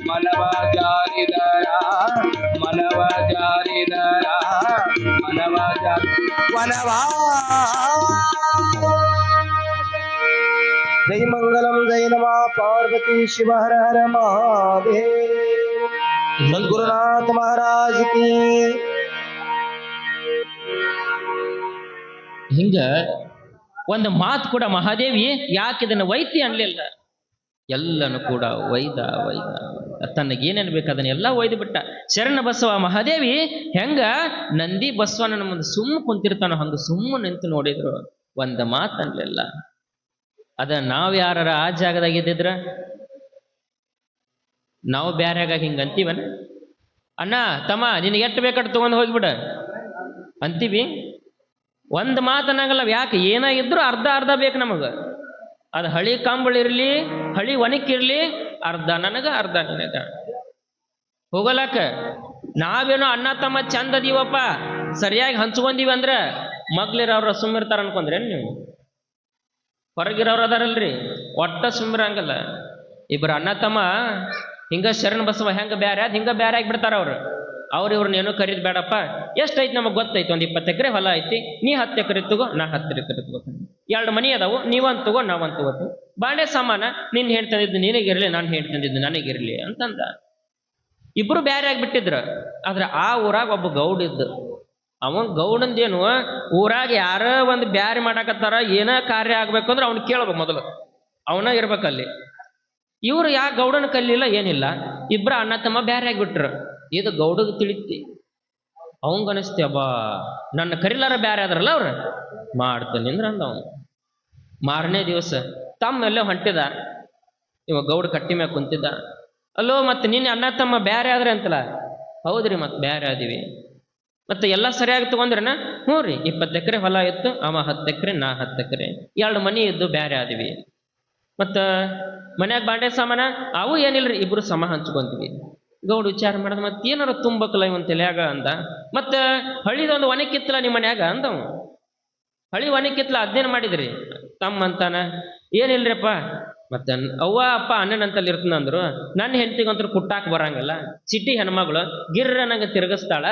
ಮನವ ಜಾರಿದರ ಮನವ ಜಾರಿದರ ಮನವ ವನವಾ. जय मंगलम जय नमः पार्वती शिव हर हर महादेव। सद्गुरुनाथ महाराज की। ಹಿಂಗ ಒಂದು ಮಾತು ಕೂಡ ಮಹಾದೇವಿ ಯಾಕೆ ಇದನ್ನು ಒಯ್ತಿ ಅನ್ಲಿಲ್ಲ. ಎಲ್ಲನೂ ಕೂಡ ಒಯ್ದ ತನಗೇನೇನು ಬೇಕು ಅದನ್ನೆಲ್ಲ ಒಯ್ದು ಬಿಟ್ಟ. ಶರಣ ಬಸವ ಮಹಾದೇವಿ ಹೆಂಗ ನಂದಿ ಬಸವನ ಮುಂದೆ ಸುಮ್ಮ ಕುಂತಿರ್ತಾನೋ ಹಂಗ ಸುಮ್ಮ ನಿಂತು ನೋಡಿದ್ರು, ಒಂದು ಮಾತು ಅನ್ಲಿಲ್ಲ. ಅದ ನಾವ್ ಯಾರ ಆ ಜಾಗದಾಗ ಇದ್ದಿದ್ರ ನಾವು ಬ್ಯಾರ್ಯಾಗ ಹಿಂಗ ಅಂತೀವನ, ಅಣ್ಣ ತಮ್ಮ ನಿನಗೆ ಎಷ್ಟು ಬೇಕಾದ್ರೆ ತಗೊಂಡು ಹೋಗ್ಬಿಡ ಅಂತೀವಿ. ಒಂದು ಮಾತನಾಗಲ್ಲ. ಯಾಕೆ ಏನಾಗಿದ್ರು ಅರ್ಧ ಅರ್ಧ ಬೇಕು ನಮಗ. ಅದು ಹಳಿ ಕಂಬಳಿರ್ಲಿ ಹಳಿ ಒಣಕಿರ್ಲಿ, ಅರ್ಧ ನನಗ ಅರ್ಧ ನಿನಗ ಹೋಗಲಕ್ಕ. ನಾವೇನೋ ಅಣ್ಣ ತಮ್ಮ ಚಂದ ಅದೀವಪ್ಪ ಸರಿಯಾಗಿ ಹಂಚ್ಕೊಂಡೀವಿ ಅಂದ್ರ ಮಗ್ಲಿರವ್ರ ಸುಮ್ಮಿರ್ತಾರ ಅನ್ಕೊಂಡ್ರೇನು ನೀವು? ಹೊರಗಿರೋರು ಅದಾರಲ್ರಿ ಒಟ್ಟ ಸುಮ್ಮಿರಂಗಲ್ಲ. ಇಬ್ರು ಅಣ್ಣ ತಮ್ಮ ಹಿಂಗ ಶರಣ ಬಸವ ಹೆಂಗ ಬ್ಯಾರೆ ಅದ್ ಹಿಂಗ ಬ್ಯಾರೆ ಆಗಿಬಿಡ್ತಾರ ಅವ್ರು ಇವ್ರನ್ನೇನು ಕರೀದ್ ಬೇಡಪ್ಪ, ಎಷ್ಟೈತಿ ನಮಗೆ ಗೊತ್ತೈತಿ, ಒಂದು 20 ಎಕರೆ ಹೊಲ ಐತಿ, ನೀ 10 ಎಕರೆ ತಗೋ, ನಾ 10 ಎಕರೆ ತಗೋತೀನಿ, 2 ಮನಿ ಅದಾವು, ನೀವಂತ ತಗೋ ನಾವಂತ ತಗೋತೀನಿ, ಬಾಂಡೆ ಸಾಮಾನ ನಿನ್ ಹೇಳ್ತಂದಿದ್ದು ನಿನಗಿರ್ಲಿ, ನಾನು ಹೇಳ್ತಂದಿದ್ದು ನನಗಿರ್ಲಿ ಅಂತಂದ. ಇಬ್ರು ಬ್ಯಾರೆ ಆಗಿಬಿಟ್ಟಿದ್ರ. ಆದ್ರೆ ಆ ಊರಾಗ ಒಬ್ಬ ಗೌಡ ಇದ್ದ. ಅವನ್ ಗೌಡಂದೇನು ಊರಾಗ ಯಾರ ಒಂದು ಬ್ಯಾರೆ ಮಾಡಾಕತ್ತಾರ, ಏನ ಕಾರ್ಯ ಆಗ್ಬೇಕಂದ್ರೆ ಅವ್ನು ಕೇಳ್ಬೇಕು ಮೊದಲು, ಅವನ ಇರ್ಬೇಕಲ್ಲಿ. ಇವ್ರು ಯಾ ಗೌಡನ ಕಲ್ಲಿಲ್ಲ ಏನಿಲ್ಲ, ಇಬ್ರ ಅಣ್ಣ ತಮ್ಮ ಬ್ಯಾರೆ ಆಗಿಬಿಟ್ರು. ಇದು ಗೌಡಗೆ ತಿಳಿತಿ. ಅವಂಗನಿಸ್ತಿ ಅಬ್ಬಾ ನನ್ನ ಕರಿಲಾರ ಬ್ಯಾರೆ ಆದ್ರಲ್ಲ ಅವ್ರು ಮಾಡ್ತಾನೆ ಅಂದ್ರ ಅಂದ. ಅವನು ಮಾರನೇ ದಿವಸ ತಮ್ಮೆಲ್ಲ ಹೊಂಟಿದ. ಇವ ಗೌಡ ಕಟ್ಟಿ ಮ್ಯಾಗ ಕುಂತಿದ್ದ. ಅಲ್ಲೋ ಮತ್ತೆ ನಿನ್ನೆ ಅಣ್ಣ ತಮ್ಮ ಬ್ಯಾರೆ ಆದ್ರೆ ಅಂತಲ್ಲ. ಹೌದ್ರಿ ಮತ್ತೆ ಬ್ಯಾರೆ ಆದಿವಿ. ಮತ್ತೆ ಎಲ್ಲ ಸರಿಯಾಗಿ ತಗೊಂಡ್ರನ? ಹ್ಞೂ ರೀ, 20 ಎಕರೆ ಹೊಲ ಇತ್ತು, ಅವ 10 ಎಕರೆ ನಾ 10 ಎಕರೆ, 2 ಮನಿ ಇದ್ದು ಬ್ಯಾರೆ ಆದಿವಿ. ಮತ್ತ ಮನ್ಯಾಗ ಬಾಂಡೆ ಸಾಮಾನ ಅವು ಏನಿಲ್ರಿ, ಇಬ್ರು ಸಮ ಹಂಚ್ಕೊಂತೀವಿ. ಗೌಡ ವಿಚಾರ ಮಾಡಿದ, ಮತ್ತೆ ಏನಾರ ತುಂಬಕ್ಕಲ್ಲ ಇವನ್ ತಲೆಯಾಗ ಅಂದ. ಮತ್ತ ಹಳಿದೊಂದು ಒಣಕಿತ್ತಲ್ಲ ನಿಮ್ಮ ಮನ್ಯಾಗ ಅಂದವ. ಹಳಿ ಒಣಕಿತ್ತಲ್ಲ ಅದೇನು ಮಾಡಿದ್ರಿ? ತಮ್ಮ ಅಂತಾನ, ಏನಿಲ್ರಿಪ್ಪ. ಮತ್ತೆ ಅವ್ವ ಅಪ್ಪ ಅಣ್ಣನಂತಲ್ಲಿ ಇರ್ತನ ಅಂದ್ರು. ನನ್ನ ಹೆಂಡತಿಗಂತೂ ಕುಟ್ಟಾಕ್ ಬರಂಗಿಲ್ಲ, ಸಿಟಿ ಹೆಣ್ಮಗಳು ಗಿರ್ರ ನಂಗೆ ತಿರುಗಿಸ್ತಾಳ,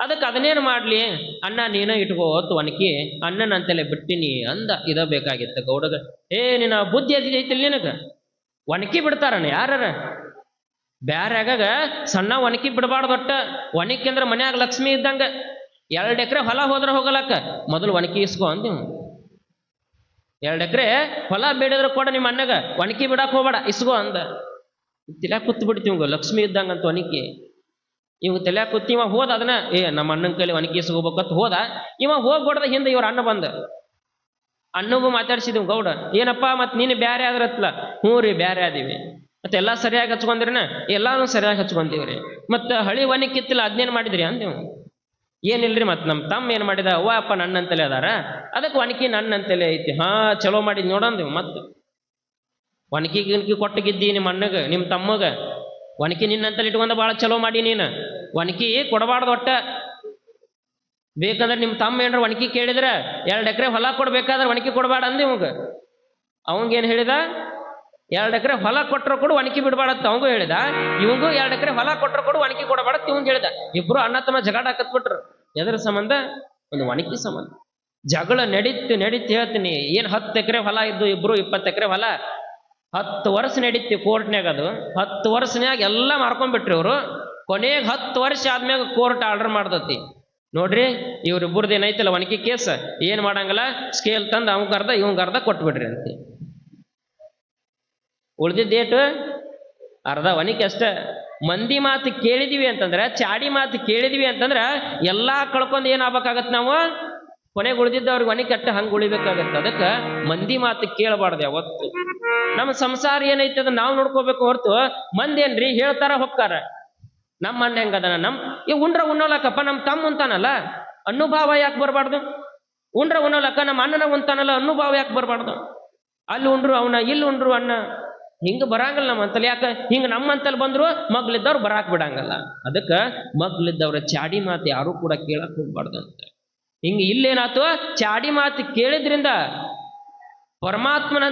ಅದಕ್ಕೆ ಅದನ್ನೇನು ಮಾಡ್ಲಿ, ಅಣ್ಣ ನೀನ ಇಟ್ಕೋತ್ ಒಣಕಿ ಅಣ್ಣನಂತಲೇ ಬಿಟ್ಟಿನಿ ಅಂದ. ಇದ ಬೇಕಾಗಿತ್ತು ಗೌಡಗ. ನಿನ್ನ ಬುದ್ಧಿ ಅದಿದೈತಿಲ್ ನಿನಗ? ಒಣಕಿ ಬಿಡ್ತಾರಣ ಯಾರ ಬ್ಯಾರೆ ಆಗಾಗ ಸಣ್ಣ ಒಣಕಿ ಬಿಡಬಾರ್ದು. ಒಟ್ಟ ಒಣಕಿ ಅಂದ್ರೆ ಮನ್ಯಾಗ ಲಕ್ಷ್ಮಿ ಇದ್ದಂಗ. 2 ಎಕರೆ ಹೊಲ ಹೋದ್ರೆ ಹೋಗಲಕ್ಕ, ಮೊದಲು ಒಣಕಿ ಇಸ್ಕೊ ಅಂದಿ. 2 ಎಕರೆ ಹೊಲ ಬೇಡಿದ್ರು ಕೂಡ ನಿಮ್ಮ ಅಣ್ಣಗ ಒಣಕಿ ಬಿಡಾಕ್ ಹೋಗ್ಬೇಡ, ಇಸ್ಕೋ ಅಂದ. ತಲ್ಯಾಗ ಕೂತ್ ಬಿಡ್ತೀವಿ ಲಕ್ಷ್ಮಿ ಇದ್ದಂಗಂತ ಒಣಕಿ. ಇವ್ ತಲ್ಯಾಗ ಕೂತಿ ಇವ ಹೋದ ಅದನ್ನ ನಮ್ಮ ಅಣ್ಣನ ಕೈಲಿ ಒಣಕಿ ಇಸ್ಕೋಬೇಕಂತ ಹೋದ. ಇವ ಹೋಗ್ಬಿಡ್ದ. ಹಿಂದೆ ಇವ್ರ ಅಣ್ಣ ಬಂದ. ಅಣ್ಣಗೂ ಮಾತಾಡ್ಸಿದ್ವಿ ಗೌಡ, ಏನಪ್ಪ ಮತ್ತೆ ನೀನು ಬ್ಯಾರೆ ಆದ್ರತ್ಲ? ಹ್ಞೂ ರೀ ಬ್ಯಾರೆ ಆದಿವಿ. ಮತ್ತೆ ಎಲ್ಲ ಸರಿಯಾಗಿ ಹಚ್ಕೊಂಡ್ರಿನ? ಎಲ್ಲಾನು ಸರಿಯಾಗಿ ಹಚ್ಕೊಂತೀವ್ರಿ. ಮತ್ತೆ ಹಳಿ ಒಣಕಿತ್ತಿಲ್ಲ ಅದ್ನೇನು ಮಾಡಿದ್ರಿ ಅಂದೇವು. ಏನಿಲ್ರಿ, ಮತ್ತೆ ನಮ್ಮ ತಮ್ಮ ಏನು ಮಾಡಿದ, ಅವ್ವ ಅಪ್ಪ ನನ್ನಂತಲೇ ಅದಾರ, ಅದಕ್ಕೆ ಒಣಕಿ ನನ್ನಂತಲೇ ಐತಿ. ಹಾ ಚಲೋ ಮಾಡಿದ್ ನೋಡಂದೇವು. ಮತ್ತೆ ಒಣಕಿ ಗಿಣಕಿ ಕೊಟ್ಟಗಿದ್ದಿ ನಿಮ್ಮ ಅಣ್ಣಗ ನಿಮ್ಮ ತಮ್ಮಗ, ಒಣಕಿ ನಿನ್ನಂತಲ್ಲಿ ಇಟ್ಕೊಂಡ ಭಾಳ ಚಲೋ ಮಾಡಿ. ನೀನು ಒಣಕಿ ಕೊಡಬಾರ್ದು ಒಟ್ಟ. ಬೇಕಂದ್ರೆ ನಿಮ್ಮ ತಮ್ಮ ಏನ್ರ ಒಣಕಿ ಕೇಳಿದ್ರೆ 2 ಎಕರೆ ಹೊಲ ಕೊಡ್ಬೇಕಾದ್ರೆ ಒಣಕಿ ಕೊಡಬೇಡ ಅಂದ ಇವಾಗ. ಅವಂಗೇನು ಹೇಳಿದ? 2 ಎಕರೆ ಹೊಲ ಕೊಟ್ಟರು ಕೊಡು, ಒಣಕಿ ಬಿಡಬಾಡತ್ತ ಅವಂಗೂ ಹೇಳಿದ. ಇವಂಗೂ 2 ಎಕರೆ ಹೊಲ ಕೊಟ್ಟರು ಕೊಡು, ಒಣಕಿ ಕೊಡಬಾಡತ್ತ ಇವಂಗ ಹೇಳಿದ. ಇಬ್ರು ಅಣ್ಣ ತಮ್ಮ ಜಗಳ ಹಾಕತ್ಬಿಟ್ರು. ಎದ್ರ ಸಂಬಂಧ? ಒಂದು ಒಣಕಿ ಸಂಬಂಧ. ಜಗಳ ನಡೀತಿ ಹೇಳ್ತೀನಿ. ಏನು 10 ಎಕರೆ ಹೊಲ ಇದ್ದು ಇಬ್ರು 20 ಎಕರೆ ಹೊಲ 10 ವರ್ಷ ನಡೀತಿ ಕೋರ್ಟ್ನ್ಯಾಗ. ಅದು 10 ವರ್ಷನ್ಯಾಗ ಎಲ್ಲ ಮಾರ್ಕೊಂಡ್ಬಿಟ್ರಿ ಇವರು. ಕೊನೆಗೆ 10 ವರ್ಷ ಆದ್ಮ್ಯಾಗ ಕೋರ್ಟ್ ಆರ್ಡರ್ ಮಾಡ್ದತಿ, ನೋಡ್ರಿ ಇವ್ರಿಬ್ಬರದ್ದು ಏನೈತಲ್ಲ ಒಣಕಿ ಕೇಸ್, ಏನ್ ಮಾಡಂಗಲ್ಲ, ಸ್ಕೇಲ್ ತಂದು ಅವಂಗ ಅರ್ಧ ಇವಂಗ ಅರ್ಧ ಕೊಟ್ಬಿಡ್ರಿ ಅಂತ. ಉಳ್ದಿದ್ದೇಟು ಅರ್ಧ ಒಣಕಿ ಅಷ್ಟ. ಮಂದಿ ಮಾತು ಕೇಳಿದಿವಿ ಅಂತಂದ್ರೆ, ಚಾಡಿ ಮಾತು ಕೇಳಿದಿವಿ ಅಂತಂದ್ರೆ ಎಲ್ಲಾ ಕಳ್ಕೊಂಡು ಏನಾಗಬೇಕಾಗತ್ತೆ ನಾವು? ಕೊನೆಗೆ ಉಳಿದಿದ್ದವ್ರಿಗೆ ಒಣಕಿ ಅಟ್ಟ ಹಂಗೆ ಉಳಿಬೇಕಾಗತ್ತೆ. ಅದಕ್ಕೆ ಮಂದಿ ಮಾತು ಕೇಳಬಾರ್ದು ಯಾವತ್ತು. ನಮ್ಮ ಸಂಸಾರ ಏನೈತೆ ಅದನ್ನ ನಾವು ನೋಡ್ಕೋಬೇಕು ಹೊರತು ಮಂದಿ ಏನ್ರಿ ಹೇಳ್ತಾರ ಹೊಕ್ಕಾರ. ನಮ್ಮ ಅಣ್ಣ ಹೆಂಗದನ, ಉಂಡ್ರ ಉಣ್ಣೋಲಕ್ಕಪ್ಪ ನಮ್ಮ ತಮ್ಮ ಉಂತಾನಲ್ಲ ಅನುಭಾವ ಯಾಕೆ ಬರಬಾರ್ದು? ಉಂಡ್ರ ಉಣ್ಣೋಲಕ್ಕ ನಮ್ಮ ಅಣ್ಣನ ಉಂತಾನಲ್ಲ ಅನುಭಾವ ಯಾಕೆ ಬರಬಾರ್ದು? ಅಲ್ಲಿ ಉಂಡ್ರು ಅವನ, ಇಲ್ಲಿ ಉಂಡ್ರು ಅಣ್ಣ, ಹಿಂಗ ಬರಂಗಲ್ಲ ನಮ್ಮಂತಲ್ಲಿ. ಯಾಕೆ ಹಿಂಗ ನಮ್ಮಂತಲ್ಲಿ ಬಂದ್ರು ಮಗ್ಲಿದ್ದವ್ರು ಬರಾಕ್ ಬಿಡಂಗಲ್ಲ. ಅದಕ್ಕೆ ಮಗ್ಲಿದ್ದವ್ರ ಚಾಡಿ ಮಾತು ಯಾರು ಕೂಡ ಕೇಳಕ್ ಹೋಗ್ಬಾರ್ದು ಅಂತ. ಹಿಂಗ ಇಲ್ಲೇನಾತು, ಚಾಡಿ ಮಾತು ಕೇಳಿದ್ರಿಂದ ಪರಮಾತ್ಮನ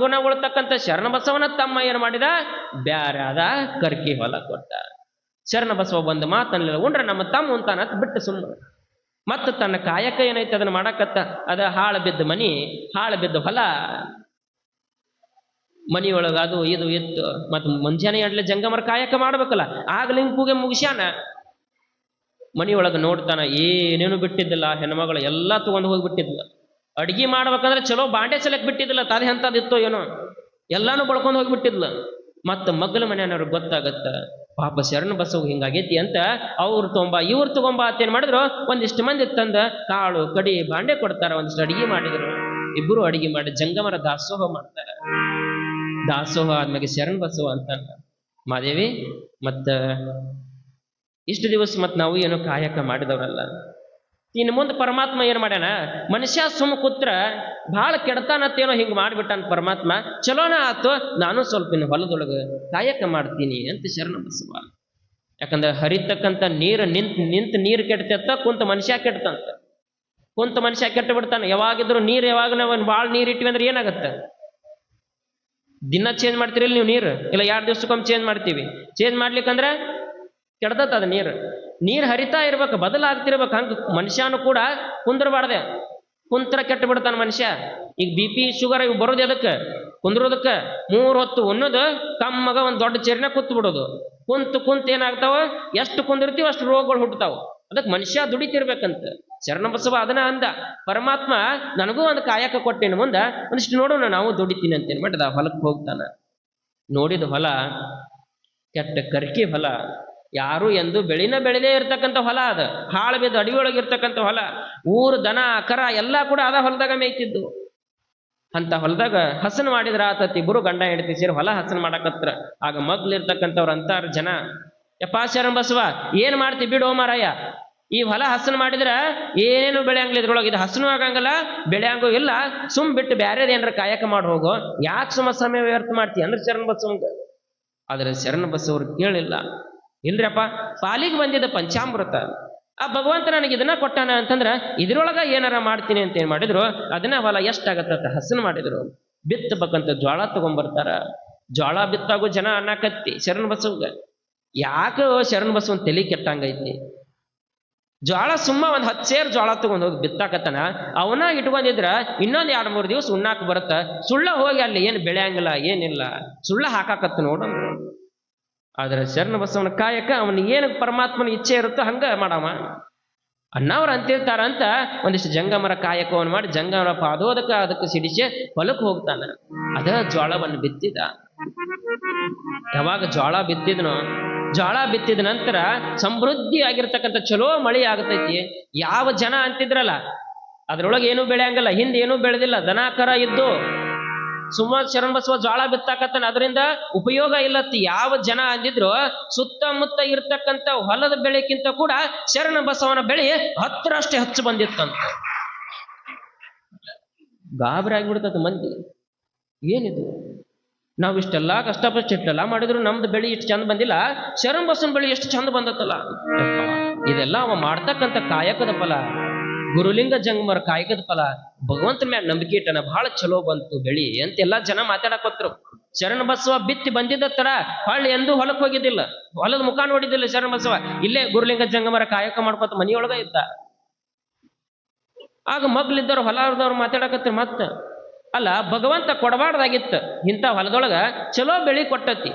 ಗುಣಗೊಳ್ತಕ್ಕಂಥ ಶರಣ ಬಸವನ ತಮ್ಮ ಏನು ಮಾಡಿದ? ಬ್ಯಾರೆ ಆದ, ಕರ್ಕಿ ಹೊಲ ಕೊಟ್ಟ. ಶರಣ ಬಸವ ಬಂದ ಮಾತನ್ಲಿಲ್ಲ, ಉಂಡ್ರ ನಮ್ಮ ತಮ್ಮ ಅಂತಾನ ಬಿಟ್ಟು ಸುಮ್ಮನೆ. ಮತ್ತು ತನ್ನ ಕಾಯಕ ಏನೈತೆ ಅದನ್ನ ಮಾಡಕತ್ತ. ಅದ ಹಾಳು ಬಿದ್ದ ಮನಿ, ಹಾಳು ಬಿದ್ದ ಹೊಲ, ಮನಿಯೊಳಗ ಅದು ಇದು ಇತ್ತು. ಮತ್ತು ಮುಂಜಾನೆ ಅಡ್ಲೆ ಜಂಗಮರ ಕಾಯಕ ಮಾಡ್ಬೇಕಲ್ಲ, ಆಗ್ಲಿಂಗ್ ಕೂಗೆ ಮುಗಿಸ್ಯಾನ. ಮನಿಯೊಳಗೆ ನೋಡ್ತಾನ, ಏನೇನು ಬಿಟ್ಟಿದ್ದಿಲ್ಲ, ಹೆಣ್ಮಗಳು ಎಲ್ಲ ತಗೊಂಡು ಹೋಗ್ಬಿಟ್ಟಿದ್ಲ. ಅಡ್ಗಿ ಮಾಡ್ಬೇಕಂದ್ರೆ ಚಲೋ ಬಾಂಡೆ ಸಲಕ್ ಬಿಟ್ಟಿದ್ದಿಲ್ಲ, ತಲೆ ಎಂತದಿತ್ತೋ ಏನೋ ಎಲ್ಲಾನು ಬಳ್ಕೊಂಡು ಹೋಗ್ಬಿಟ್ಟಿದ್ಲ. ಮತ್ತ ಮಗ್ಲ ಮನೆಯವ್ರಿಗೆ ಗೊತ್ತಾಗತ್ತ, ಪಾಪ ಶರಣ ಬಸವ ಹಿಂಗಾಗೈತಿ ಅಂತ ಅವ್ರು ಇವ್ರು ತಗೊಂಬ ಏನ್ ಮಾಡಿದ್ರು, ಒಂದಿಷ್ಟು ಮಂದಿ ತಂದ ಕಾಳು ಕಡಿ ಬಾಂಡೆ ಕೊಡ್ತಾರ, ಒಂದಿಷ್ಟು ಅಡಿಗೆ ಮಾಡಿದ್ರು. ಇಬ್ರು ಅಡಿಗೆ ಮಾಡಿ ಜಂಗಮರ ದಾಸೋಹ ಮಾಡ್ತಾರ. ದಾಸೋಹ ಆದ್ಮೇಲೆ ಶರಣ ಬಸವ ಅಂತ ಮಾದೇವಿ ಮತ್ತ ಇಷ್ಟು ದಿವಸ ಮತ್ ನಾವು ಏನೋ ಕಾಯಕ ಮಾಡಿದವರಲ್ಲ. ಇನ್ನು ಮುಂದೆ ಪರಮಾತ್ಮ ಏನ್ ಮಾಡ್ಯಾನ, ಮನುಷ್ಯ ಸುಮ್ಮ ಕೂತ್ರ ಬಹಳ ಕೆಡತಾನತ್ತೇನೋ ಹಿಂಗ್ ಮಾಡ್ಬಿಟ್ಟಾನ ಪರಮಾತ್ಮ. ಚಲೋನ ಆತು, ನಾನು ಸ್ವಲ್ಪ ಇನ್ನು ಹೊಲದೊಳಗೆ ಕಾಯಕ ಮಾಡ್ತೀನಿ ಅಂತ ಶರಣ ಬಸವ. ಯಾಕಂದ್ರೆ ಹರಿತಕ್ಕಂಥ ನೀರು ನಿಂತ ನೀರು ಕೆಡ್ತತ್ತ, ಕುಂತ ಮನುಷ್ಯ ಕೆಡ್ತಂತ. ಕುಂತ ಮನುಷ್ಯ ಕೆಟ್ಟ ಬಿಡ್ತಾನೆ. ಯಾವಾಗಿದ್ರು ನೀರು ಯಾವಾಗ ನಾವು ಭಾಳ ನೀರು ಇಟ್ವಿ ಅಂದ್ರೆ ಏನಾಗತ್ತೆ, ದಿನ ಚೇಂಜ್ ಮಾಡ್ತೀರಿಲ್ಲ ನೀವು ನೀರು, ಇಲ್ಲ 2 ದಿವ್ಸಕ್ಕೊಮ್ಮೆ ಚೇಂಜ್ ಮಾಡ್ತೀವಿ. ಚೇಂಜ್ ಮಾಡ್ಲಿಕ್ಕಂದ್ರೆ ಕೆಡ್ದತ್ತ ಅದು ನೀರು ಹರಿತಾ ಇರ್ಬೇಕು, ಬದಲಾಗ್ತಿರ್ಬೇಕು. ಹಂಗೆ ಮನುಷ್ಯನು ಕೂಡ ಕುಂದ್ರಬಾರ್ದೆ, ಕುಂತ್ರ ಕೆಟ್ಟು ಬಿಡ್ತಾನೆ ಮನುಷ್ಯ. ಈಗ BP ಶುಗರ್ ಇವು ಬರೋದು ಎದಕ್ಕೆ, ಕುಂದ್ರೋದಕ್ಕೆ. 3 ಹೊತ್ತು ಉಣ್ಣೋದು, ಕಮ್ಮಗ ಒಂದು ದೊಡ್ಡ ಚೇರಿನ ಕೂತ್ ಬಿಡೋದು. ಕುಂತ ಏನಾಗ್ತಾವ, ಎಷ್ಟು ಕುಂದಿರ್ತೀವಿ ಅಷ್ಟು ರೋಗಗಳು ಹುಟ್ಟತಾವ. ಅದಕ್ಕೆ ಮನುಷ್ಯ ದುಡಿತಿರ್ಬೇಕಂತ ಶರಣ ಬಸವ ಅದನ್ನ ಅಂದ. ಪರಮಾತ್ಮ ನನಗೂ ಒಂದು ಕಾಯಕ ಕೊಟ್ಟೇನು, ಮುಂದೆ ಒಂದಿಷ್ಟು ನೋಡೋಣ ನಾವು ದುಡಿತೀನಿ ಅಂತೇನು ಮಾಡಿದ. ಹೊಲಕ್ಕೆ ಹೋಗ್ತಾನ. ನೋಡಿದ ಹೊಲ ಕೆಟ್ಟ ಕರ್ಕಿ ಹೊಲ, ಯಾರು ಎಂದು ಬೆಳೆದೇ ಇರ್ತಕ್ಕಂಥ ಹೊಲ. ಅದ ಹಾಳು ಬಿದ್ದು ಅಡವಿಯೊಳಗೆ ಇರ್ತಕ್ಕಂಥ ಹೊಲ. ಊರು ದನ ಕರ ಎಲ್ಲ ಕೂಡ ಅದ ಹೊಲದಾಗ ಮೇಯ್ತಿದ್ದು. ಅಂತ ಹೊಲದಾಗ ಹಸನ್ ಮಾಡಿದ್ರ ಆತತಿ. ಇಬ್ರು ಗಂಡ ಹೆಂಡತಿ ಸೇರಿ ಹೊಲ ಹಸನ್ ಮಾಡಕತ್ರ. ಆಗ ಮಗ್ಲಿರ್ತಕ್ಕಂಥವ್ರು ಅಂತಾರ ಜನ, ಯಪ್ಪಾ ಶರಣ ಬಸವ ಏನ್ ಮಾಡ್ತಿ ಬಿಡು ಮಾರಾಯ, ಈ ಹೊಲ ಹಸನ್ ಮಾಡಿದ್ರ ಏನೇನು ಬೆಳೆಯಂಗಿಲ್ಲ, ಇದ್ರೊಳಗೆ ಇದು ಹಸನು ಆಗಂಗಿಲ್ಲ, ಬೆಳೆಯಂಗೂ ಇಲ್ಲ, ಸುಮ್ ಬಿಟ್ಟು ಬ್ಯಾರೇದ್ ಏನಾರ ಕಾಯಕ ಮಾಡಿ ಹೋಗೋ, ಯಾಕೆ ಸಮಯ ವ್ಯರ್ಥ ಮಾಡ್ತಿ ಅಂದ್ರೆ ಶರಣ ಬಸವಂಗ. ಆದ್ರೆ ಶರಣ ಬಸವ್ರು ಕೇಳಿಲ್ಲ. ಇಲ್ರಪ್ಪ, ಪಾಲಿಗೆ ಬಂದಿದ್ದ ಪಂಚಾಮೃತ, ಆ ಭಗವಂತ ನನಗೆ ಇದನ್ನ ಕೊಟ್ಟಾನ ಅಂತಂದ್ರ ಇದ್ರೊಳಗ ಏನಾರ ಮಾಡ್ತೀನಿ ಅಂತ ಏನ್ ಮಾಡಿದ್ರು, ಅದನ್ನ ಹೊಲ ಎಷ್ಟಾಗತ್ತ ಹಸನ್ ಮಾಡಿದ್ರು. ಬಿತ್ತಬೇಕಂತ ಜ್ವಾಳ ತಗೊಂಡ್ಬರ್ತಾರ. ಜ್ವಾಳ ಬಿತ್ತಾಗೂ ಜನ ಅನ್ನಕತ್ತಿ ಶರಣ ಬಸವ್ಗ, ಯಾಕೆ ಶರಣ ಬಸವನ್ ತಲೆ ಕೆಟ್ಟಂಗೈತಿ. ಜ್ವಾಳ ಸುಮ್ಮ ಒಂದ್ 10 ಸೇರ್ ಜ್ವಾಳ ತಗೊಂಡ್ ಹೋಗಿ ಬಿತ್ತಾಕತ್ತಾನ. ಅವನ ಇಟ್ಕೊಂಡಿದ್ರ ಇನ್ನೊಂದ್ 2-3 ದಿವಸ ಉಣ್ಣಾಕ ಬರುತ್ತ. ಸುಳ್ಳ ಹೋಗಿ ಅಲ್ಲಿ ಏನು ಬೆಳೆಯಂಗಿಲ್ಲ, ಏನಿಲ್ಲ, ಸುಳ್ಳ ಹಾಕಾಕತ್ತ ನೋಡ. ಆದ್ರೆ ಶರಣ ಬಸವನ ಕಾಯಕ ಅವನಿಗೆ ಏನು ಪರಮಾತ್ಮನ ಇಚ್ಛೆ ಇರುತ್ತೋ ಹಂಗ ಮಾಡವ. ಅಣ್ಣವ್ರು ಅಂತಿರ್ತಾರ ಅಂತ ಒಂದಿಷ್ಟು ಜಂಗಮರ ಕಾಯಕವನ್ನು ಮಾಡಿ ಜಂಗಮರ ಪಾದೋದಕ ಅದಕ್ಕೆ ಸಿಡಿಸಿ ಹೊಲಕ್ಕೆ ಹೋಗ್ತಾನ. ಅದ ಜ್ವಾಳವನ್ನು ಬಿತ್ತಿದ. ಯಾವಾಗ ಜ್ವಾಳ ಬಿತ್ತಿದನೋ, ಜ್ವಾಳ ಬಿತ್ತಿದ ನಂತರ ಸಮೃದ್ಧಿ ಆಗಿರ್ತಕ್ಕಂಥ ಚಲೋ ಮಳಿ ಆಗತೈತಿ. ಯಾವ ಜನ ಅಂತಿದ್ರಲ್ಲ ಅದ್ರೊಳಗೆ ಏನೂ ಬೆಳೆಯಂಗಲ್ಲ, ಹಿಂದೆ ಏನೂ ಬೆಳೆದಿಲ್ಲ, ದನ ಕರ ಇದ್ದು ಸುಮಾರು ಶರಣ ಬಸವ ಜ್ವಾಳ ಬಿತ್ತಾಕತ್ತಾನ, ಅದರಿಂದ ಉಪಯೋಗ ಇಲ್ಲತ್ತಿ ಯಾವ ಜನ ಅಂದಿದ್ರು, ಸುತ್ತಮುತ್ತ ಇರ್ತಕ್ಕಂಥ ಹೊಲದ ಬೆಳೆಕ್ಕಿಂತ ಕೂಡ ಶರಣ ಬಸವನ ಬೆಳೆ 10ರಷ್ಟೇ ಹೆಚ್ಚು ಬಂದಿತ್ತಂತ. ಗಾಬರಿ ಆಗಿಬಿಡ್ತದ ಮಂದಿ. ಏನಿದು, ನಾವು ಇಷ್ಟೆಲ್ಲ ಕಷ್ಟಪಟ್ಟು ಇಷ್ಟೆಲ್ಲ ಮಾಡಿದ್ರು ನಮ್ದು ಬೆಳೆ ಇಷ್ಟು ಚಂದ ಬಂದಿಲ್ಲ, ಶರಣ ಬಸವನ ಬೆಳೆ ಎಷ್ಟು ಚಂದ ಬಂದತ್ತಲ್ಲ. ಇದೆಲ್ಲ ಅವ ಮಾಡ್ತಕ್ಕಂಥ ಕಾಯಕದ ಫಲ, ಗುರುಲಿಂಗ ಜಂಗಮರ ಕಾಯಕದ ಫಲ. ಭಗವಂತನ ಮ್ಯಾಗ ನಂಬಿಕೆ ಇಟ್ಟನ, ಬಹಳ ಚಲೋ ಬಂತು ಬೆಳಿ ಅಂತೆಲ್ಲ ಜನ ಮಾತಾಡಕತ್ರು. ಶರಣ ಬಸವ ಬಿತ್ತಿ ಬಂದಿದ್ದ ತರ ಹೊಳ್ಳಿ ಎಂದೂ ಹೊಲಕ್ಕೆ ಹೋಗಿದ್ದಿಲ್ಲ, ಹೊಲದ ಮುಖ ನೋಡಿದ್ದಿಲ್ಲ ಶರಣ ಬಸವ. ಇಲ್ಲೇ ಗುರುಲಿಂಗ ಜಂಗಮರ ಕಾಯಕ ಮಾಡ್ಕೊತ ಮನಿಯೊಳಗ ಇದ್ದ. ಆಗ ಮಗ್ಲಿದ್ದವ್ರು ಹೊಲದವ್ರು ಮಾತಾಡಕತ್ರು. ಮತ್ತ ಅಲ್ಲ, ಭಗವಂತ ಕೊಡಬಾರ್ದಾಗಿತ್ತು ಇಂಥ ಹೊಲದೊಳಗ ಚಲೋ ಬೆಳಿ ಕೊಟ್ಟತಿ.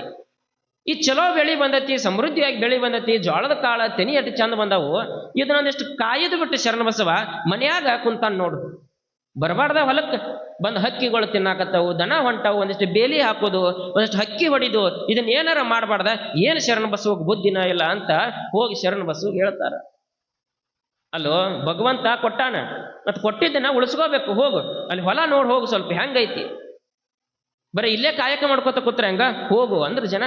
ಈ ಚಲೋ ಬೆಳಿ ಬಂದತಿ, ಸಮೃದ್ಧಿಯಾಗಿ ಬೆಳಿ ಬಂದತಿ, ಜೋಳದ ಕಾಳ ತೆನಿ ಅಟ್ಟು ಚಂದ ಬಂದವು. ಇದನ್ನೊಂದಿಷ್ಟು ಕಾಯ್ದು ಬಿಟ್ಟು ಶರಣ ಬಸವ ಮನ್ಯಾಗ ಕುಂತಾನ ನೋಡು. ಬರಬಾರ್ದ ಹೊಲಕ್ಕೆ ಬಂದು ಹಕ್ಕಿಗಳು ತಿನ್ನಾಕತ್ತವು, ದನ ಹೊಂಟವು, ಒಂದಿಷ್ಟು ಬೇಲಿ ಹಾಕೋದು, ಒಂದಿಷ್ಟು ಹಕ್ಕಿ ಹೊಡಿದು, ಇದನ್ನ ಏನಾರ ಮಾಡಬಾರ್ದ, ಏನು ಶರಣ ಬಸವಗ್ ಬುದ್ಧಿನ ಇಲ್ಲ ಅಂತ ಹೋಗಿ ಶರಣ ಬಸವ ಹೇಳ್ತಾರ. ಅಲ್ಲೋ ಭಗವಂತ ಕೊಟ್ಟಾನ, ಮತ್ತೆ ಕೊಟ್ಟಿದ್ದನ್ನ ಉಳಿಸ್ಕೋಬೇಕು, ಹೋಗು ಅಲ್ಲಿ ಹೊಲ ನೋಡಿ ಹೋಗು, ಸ್ವಲ್ಪ ಹೆಂಗೈತಿ, ಬರೀ ಇಲ್ಲೇ ಕಾಯಕ ಮಾಡ್ಕೋತ ಕೂತ್ರೆ ಹೆಂಗ, ಹೋಗು ಅಂದ್ರ ಜನ.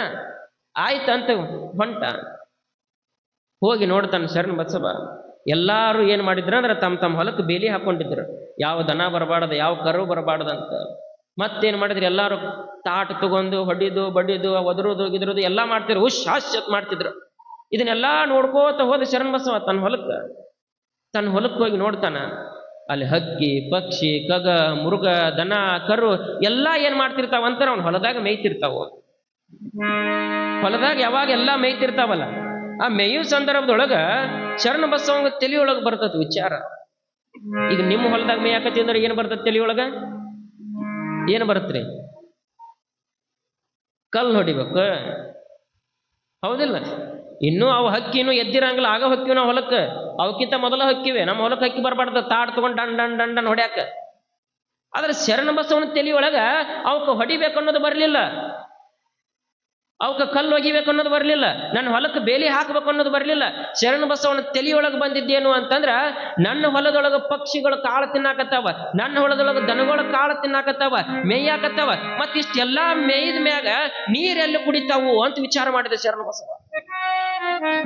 ಆಯ್ತಂತ ಹೊಂಟ. ಹೋಗಿ ನೋಡ್ತಾನೆ ಶರಣ ಬಸವ. ಎಲ್ಲಾರು ಏನ್ ಮಾಡಿದ್ರ ಅಂದ್ರೆ ತಮ್ಮ ತಮ್ಮ ಹೊಲಕ್ಕೆ ಬೇಲಿ ಹಾಕೊಂಡಿದ್ರು, ಯಾವ ದನ ಬರಬಾರ್ದು, ಯಾವ ಕರು ಬರಬಾರ್ದಂತ. ಮತ್ತೇನ್ ಮಾಡಿದ್ರು, ಎಲ್ಲಾರು ತಾಟ್ ತಗೊಂಡು ಹೊಡಿದು ಬಡಿದು ಒದರುದು ಗಿದ್ರದು ಎಲ್ಲ ಮಾಡ್ತಿದ್ರು, ಹಾಸ್ಯತ್ ಮಾಡ್ತಿದ್ರು. ಇದನ್ನೆಲ್ಲಾ ನೋಡ್ಕೋತ ಹೋದ ಶರಣ ಬಸವ ತನ್ನ ಹೊಲಕ್ಕೆ ಹೋಗಿ ನೋಡ್ತಾನ. ಅಲ್ಲಿ ಹಕ್ಕಿ ಪಕ್ಷಿ ಕಗ ಮೃಗ ದನ ಕರು ಎಲ್ಲ ಏನ್ ಮಾಡ್ತಿರ್ತಾವ ಅಂತಾರ, ಅವ್ನ ಹೊಲದಾಗ ಮೇಯ್ತಿರ್ತಾವ. ಹೊಲದಾಗ ಯಾವಾಗ ಎಲ್ಲ ಮೇಯ್ತಿರ್ತಾವಲ್ಲ, ಆ ಮೇಯು ಸಂದರ್ಭದೊಳಗ ಶರಣ ಬಸವಂಗ ತಲೆಯೊಳಗ ಬರ್ತದ ವಿಚಾರ. ಈಗ ನಿಮ್ಮ ಹೊಲದಾಗ ಮೇಯಾಕತಿ ಅಂದ್ರೆ ಏನ್ ಬರ್ತದ ತಲೆಯೊಳಗ, ಏನ್ ಬರತ್ರಿ? ಕಲ್ಲು ಹೊಡಿಬೇಕು, ಹೌದಿಲ್ಲ? ಇನ್ನೂ ಅವು ಹಕ್ಕಿನೂ ಎದ್ದಿರಂಗಿಲ್ಲ, ಆಗ ಹೊಕ್ಕಿವಿ ನಾವು ಹೊಲಕ್ಕೆ. ಅವಕ್ಕಿಂತ ಮೊದಲ ಹಕ್ಕಿವೆ. ನಮ್ಮ ಹೊಲಕ್ಕೆ ಹಕ್ಕಿ ಬರಬಾರ್ದು, ತಾಡ್ ತಗೊಂಡು ಡಂಡ್ ಡಂಡ್ ಡಂಡನ್ ಹೊಡ್ಯಾಕ. ಆದ್ರೆ ಶರಣ ಬಸವನ ತಲೆಯೊಳಗ ಅವಕ್ಕೆ ಹೊಡಿಬೇಕು ಅನ್ನೋದು ಬರಲಿಲ್ಲ, ಅವಕ್ಕೆ ಕಲ್ಲು ಒಗಿಬೇಕು ಅನ್ನೋದು ಬರಲಿಲ್ಲ, ನನ್ನ ಹೊಲಕ್ಕೆ ಬೇಲಿ ಹಾಕಬೇಕು ಅನ್ನೋದು ಬರಲಿಲ್ಲ. ಶರಣ ಬಸವನ ತಲೆಯೊಳಗೆ ಬಂದಿದ್ದೇನು ಅಂತಂದ್ರ, ನನ್ನ ಹೊಲದೊಳಗೆ ಪಕ್ಷಿಗಳು ಕಾಳು ತಿನ್ನಾಕತ್ತಾವ, ನನ್ನ ಹೊಲದೊಳಗೆ ದನಗಳು ಕಾಳು ತಿನ್ನಾಕತ್ತಾವ, ಮೇಯಾಕತ್ತಾವ, ಮತ್ತಿಷ್ಟೆಲ್ಲಾ ಮೇಯ್ದ ಮ್ಯಾಗ ನೀರೆಲ್ಲಿ ಕುಡಿತಾವು ಅಂತ ವಿಚಾರ ಮಾಡಿದೆ ಶರಣ ಬಸವ.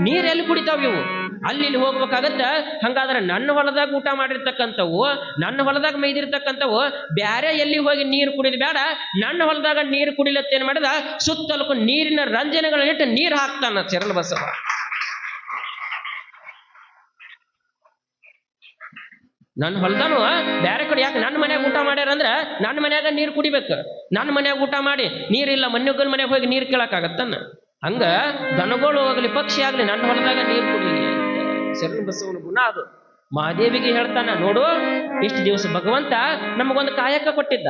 ನೀರೆಲ್ಲಿ ಕುಡಿತಾವ ಇವು? ಅಲ್ಲಿ ಇಲ್ಲಿ ಹೋಗ್ಬೇಕಾಗತ್ತ. ಹಂಗಾದ್ರೆ ನನ್ನ ಹೊಲದಾಗ ಊಟ ಮಾಡಿರ್ತಕ್ಕಂಥವು, ನನ್ನ ಹೊಲದಾಗ ಮೇಯ್ದಿರ್ತಕ್ಕಂಥವು ಬ್ಯಾರೆ ಎಲ್ಲಿ ಹೋಗಿ ನೀರು ಕುಡಿದು ಬೇಡ, ನನ್ನ ಹೊಲದಾಗ ನೀರು ಕುಡಿಲತ್ತೇನು ಮಾಡಿದ, ಸುತ್ತಲಕ್ಕೂ ನೀರಿನ ರಂಜನೆಗಳನ್ನಿಟ್ಟು ನೀರು ಹಾಕ್ತಾನ ಶರಣ ಬಸವ. ನನ್ನ ಹೊಲದಾನು ಬ್ಯಾರೆ ಕಡೆ ಯಾಕೆ ನನ್ನ ಮನ್ಯಾಗ ಊಟ ಮಾಡ್ಯಾರ ಅಂದ್ರ ನನ್ನ ಮನ್ಯಾಗ ನೀರು ಕುಡಿಬೇಕು. ನನ್ನ ಮನ್ಯಾಗ ಊಟ ಮಾಡಿ ನೀರಿಲ್ಲ, ಮನ್ಯುಗಲ್ ಮನ್ಯಾಗ ಹೋಗಿ ನೀರು ಕೇಳಕ್ಕಾಗತ್ತನ್ನ? ಹಂಗ ದನಗಳು ಹೋಗ್ಲಿ, ಪಕ್ಷಿ ಆಗ್ಲಿ, ನನ್ನ ಹೊಲದಾಗ ನೀರು ಕುಡಿಲಿ. ಶರಣ ಬಸವನ ಗುಣ ಅದು. ಮಹಾದೇವಿಗೆ ಹೇಳ್ತಾನ, ನೋಡು, ಇಷ್ಟು ದಿವಸ ಭಗವಂತ ನಮಗೊಂದು ಕಾಯಕ ಕೊಟ್ಟಿದ್ದ.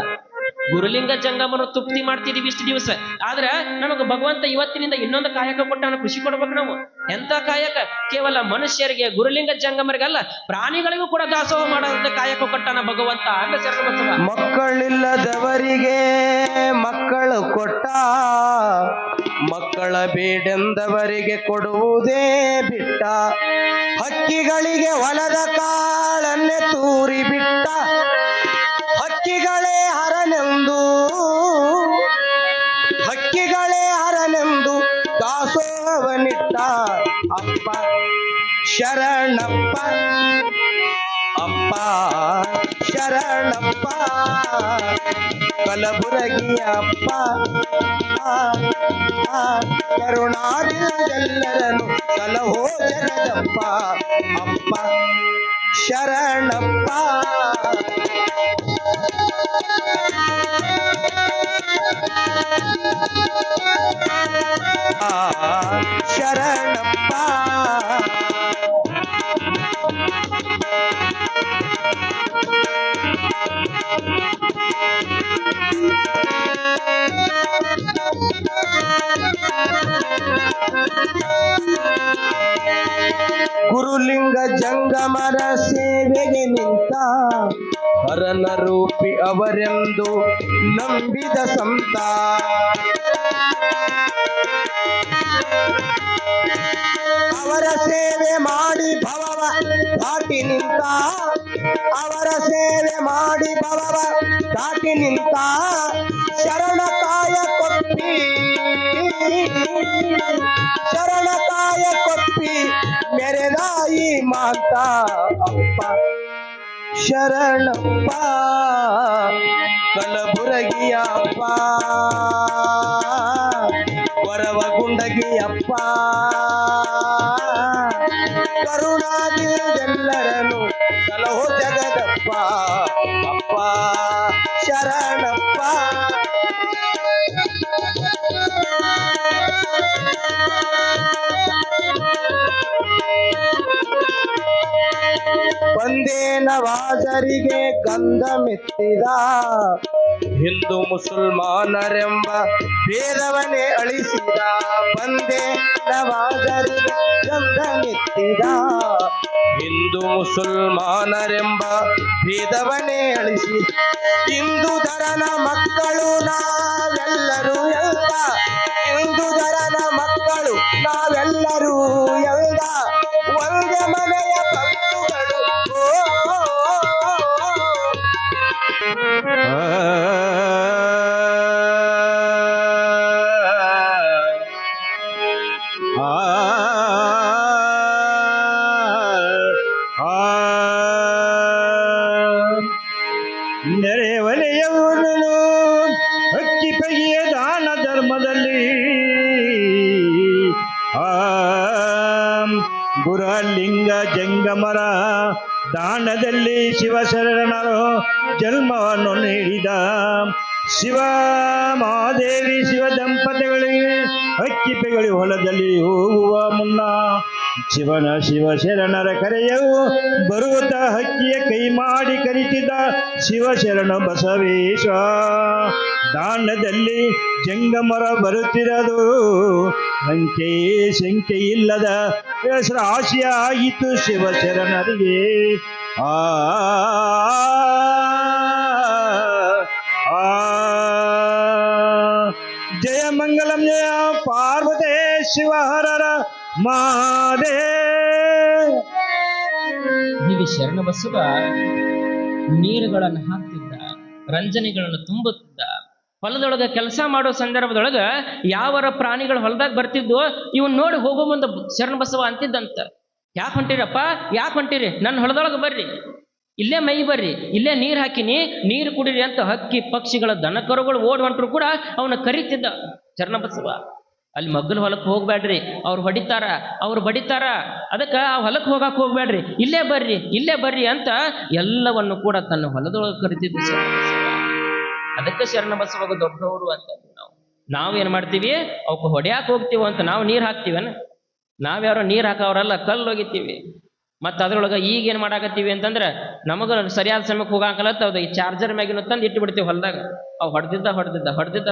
ಗುರುಲಿಂಗ ಜಂಗಮರು ತೃಪ್ತಿ ಮಾಡ್ತಿದೀವಿ ಇಷ್ಟು ದಿವಸ, ಆದ್ರ ನಮಗ ಭಗವಂತ ಇವತ್ತಿನಿಂದ ಇನ್ನೊಂದು ಕಾಯಕ ಕೊಟ್ಟಾನ. ಖುಷಿ ಕೊಡ್ಬೇಕು ನಾವು. ಎಂತ ಕಾಯಕ? ಕೇವಲ ಮನುಷ್ಯರಿಗೆ, ಗುರುಲಿಂಗ ಜಂಗಮರಿಗಲ್ಲ, ಪ್ರಾಣಿಗಳಿಗೂ ಕೂಡ ದಾಸೋಹ ಮಾಡೋದಂತ ಕಾಯಕ ಕೊಟ್ಟಾನ ಭಗವಂತ ಅಂತ ಶರಣ ಬಸವ. ಮಕ್ಕಳಿಲ್ಲದವರಿಗೆ ಮಕ್ಕಳು ಕೊಟ್ಟ, ಮಕ್ಕಳ ಬೇಡೆಂದವರಿಗೆ ಕೊಡುವುದೇ ಬಿಟ್ಟ, ಹಕ್ಕಿಗಳಿಗೆ ಹೊಲದ ಕಾಳನ್ನೇ ತೂರಿ ಬಿಟ್ಟ, ಹಕ್ಕಿಗಳೇ ಹರನೆಂದು, ಹಕ್ಕಿಗಳೇ ಹರನೆಂದು ದಾಸೋಹವನಿಟ್ಟ ಅಪ್ಪ ಶರಣಪ್ಪ, ಅಪ್ಪ ಶರಣಪ್ಪ, ಕಲಬುರಗಿಯ ಅಪ್ಪ, ಕರುಣಾದಿಲ್ಲರೆಲ್ಲರನ್ನು ಸಲಹೋ ಜಗದಪ್ಪ, ಅಪ್ಪ ಶರಣಪ್ಪ. ಶರಣಪ್ಪ ಗುರುಲಿಂಗ ಜಂಗಮರ ಸೇವೆಗೆ ನಿಂತ ಹರನ ರೂಪಿ ಅವರೆಂದು ನಂಬಿದ ಸಂತ, ಅವರ ಸೇವೆ ಮಾಡಿ ಭವವ ದಾಟಿ ನಿಂತ, ಅವರ ಸೇವೆ ಮಾಡಿ ಭವವ ದಾಟಿ ನಿಂತ, ಶರಣಕಾಯ ಕೊಪ್ಪಿ, ಶರಣಕಾಯ ಕೊಪ್ಪಿ ಮೆರೆದಾಯಿ ಮಾತ ಅಪ್ಪ ಶರಣಪ್ಪ, ಕಲಬುರಗಿಯ ಅಪ್ಪ, ವರವಗುಂಡಗಿಯಪ್ಪ, ಕರುಣಾದಿಲ್ಲರೆಲ್ಲರನ್ನು ಸಲಹೋ ಜಗದಪ್ಪ, ಅಪ್ಪ ಶರಣಪ್ಪ. ಒಂದೇ ನವಾಜರಿಗೆ ಗಂಧ ಮೆತ್ತಿದ, ಹಿಂದೂ ಮುಸಲ್ಮಾನರೆಂಬ ಭೇದವನ್ನೇ ಅಳಿಸಿದ, ಒಂದೇ ನವಾಜರಿಗೆ ಗಂಧ ಮೆತ್ತಿದ, ಹಿಂದೂ ಮುಸಲ್ಮಾನರೆಂಬ ಭೇದವನ್ನೇ ಅಳಿಸಿ, ಹಿಂದೂ ಧರನ ಮಕ್ಕಳು ನಾವೆಲ್ಲರೂ ಎಲ್ಲ, ಹಿಂದೂ ಧರನ ಮಕ್ಕಳು ನಾವೆಲ್ಲರೂ ಎಲ್ಲ, ಒಂದೇ ಮನೆಯ ಬಂಧುಗಳು. ನೆರೆವಲೆಯವನು ಹಕ್ಕಿ ಪಗಿಯ ದಾನ ಧರ್ಮದಲ್ಲಿ, ಗುರುಲಿಂಗ ಜಂಗಮರ ದಾನದಲ್ಲಿ ಶಿವಶರಣರು ಜನ್ಮವನ್ನು ನೀಡಿದ, ಶಿವ ಮಹಾದೇವಿ ಶಿವ ದಂಪತಿಗಳಿಗೆ ಹಕ್ಕಿ ಪೆಗಳಿ ಹೊಲದಲ್ಲಿ ಹೋಗುವ ಮುನ್ನ ಶಿವಶರಣರ ಕರೆಯವು ಬರುವುದ ಹಕ್ಕಿಯ ಕೈ ಮಾಡಿ ಕರಿತಿದ್ದ ಶಿವಶರಣ ಬಸವೇಶ. ದಾನದಲ್ಲಿ ಜಂಗಮರ ಬರುತ್ತಿರದು ಸಂಖ್ಯೆ ಇಲ್ಲದ ರಾಶಿಯಾಯಿತು ಶಿವಶರಣರಿಗೆ. ಮಂಗಲಂ ಜಯ ಪಾರ್ವತೇ ಶಿವ ಹರ ಹರ ಮಹಾದೇವ್. ಹೀಗೆ ಶರಣಬಸವ ನೀರುಗಳನ್ನು ಹಾಕ್ತಿದ್ದ, ರಂಜನೆಗಳನ್ನು ತುಂಬುತ್ತಿದ್ದ. ಹೊಲದೊಳಗ ಕೆಲಸ ಮಾಡೋ ಸಂದರ್ಭದೊಳಗ ಯಾವರ ಪ್ರಾಣಿಗಳು ಹೊಲದಾಗ ಬರ್ತಿದ್ವು, ಇವನ್ ನೋಡಿ ಹೋಗೋ ಮುಂದೆ ಶರಣಬಸವ ಅಂತಿದ್ದಂತ, ಯಾಕೆ ಹೊಂಟಿರಪ್ಪ, ಯಾಕೆ ಹೊಂಟಿರಿ, ನನ್ನ ಹೊಲದೊಳಗೆ ಬರ್ರಿ, ಇಲ್ಲೇ ಮೈ ಬರ್ರಿ, ಇಲ್ಲೇ ನೀರು ಹಾಕಿನಿ, ನೀರು ಕುಡಿರಿ ಅಂತ ಹಕ್ಕಿ ಪಕ್ಷಿಗಳ ದನಕರುಗಳು ಓಡ್ ಹೊಂಟರು ಕೂಡ ಅವನ ಕರೀತಿದ್ದ ಶರಣಬಸವ. ಅಲ್ಲಿ ಮಗ್ಗಲ ಹೊಲಕ್ಕೆ ಹೋಗ್ಬೇಡ್ರಿ, ಅವ್ರು ಹೊಡಿತಾರ, ಅವ್ರು ಬಡಿತಾರ, ಅದಕ್ಕೆ ಆ ಹೊಲಕ್ಕೆ ಹೋಗಕ್ಕೆ ಹೋಗ್ಬೇಡ್ರಿ, ಇಲ್ಲೇ ಬರ್ರಿ, ಇಲ್ಲೇ ಬರ್ರಿ ಅಂತ ಎಲ್ಲವನ್ನು ಕೂಡ ತನ್ನ ಹೊಲದೊಳಗೆ ಕರಿತಿದ್ದ ಶರಣಬಸವ. ಅದಕ್ಕೆ ಶರಣಬಸವಾಗ ದೊಡ್ಡವರು ಅಂತ ನಾವೇನ್ ಮಾಡ್ತೀವಿ, ಅವಕ್ಕೆ ಹೊಡ್ಯಾಕೆ ಹೋಗ್ತೀವಿ ಅಂತ ನಾವು ನೀರು ಹಾಕ್ತೀವನ, ನಾವ್ಯಾರೋ ನೀರು ಹಾಕವ್ರಲ್ಲ, ಕಲ್ಲು ಹೋಗಿತ್ತೀವಿ. ಮತ್ತು ಅದ್ರೊಳಗೆ ಈಗ ಏನು ಮಾಡಾಕತ್ತೀವಿ ಅಂತಂದ್ರೆ, ನಮಗೆ ಸರಿಯಾದ ಸಮಯಕ್ಕೆ ಹೋಗಾಕಲತ್ತ ಅದು ಈ ಚಾರ್ಜರ್ ಮ್ಯಾಗಿನ ತಂದು ಇಟ್ಟು ಬಿಡ್ತೀವಿ ಹೊಲದಾಗ. ಅವು ಹೊಡೆದಿದ್ದ.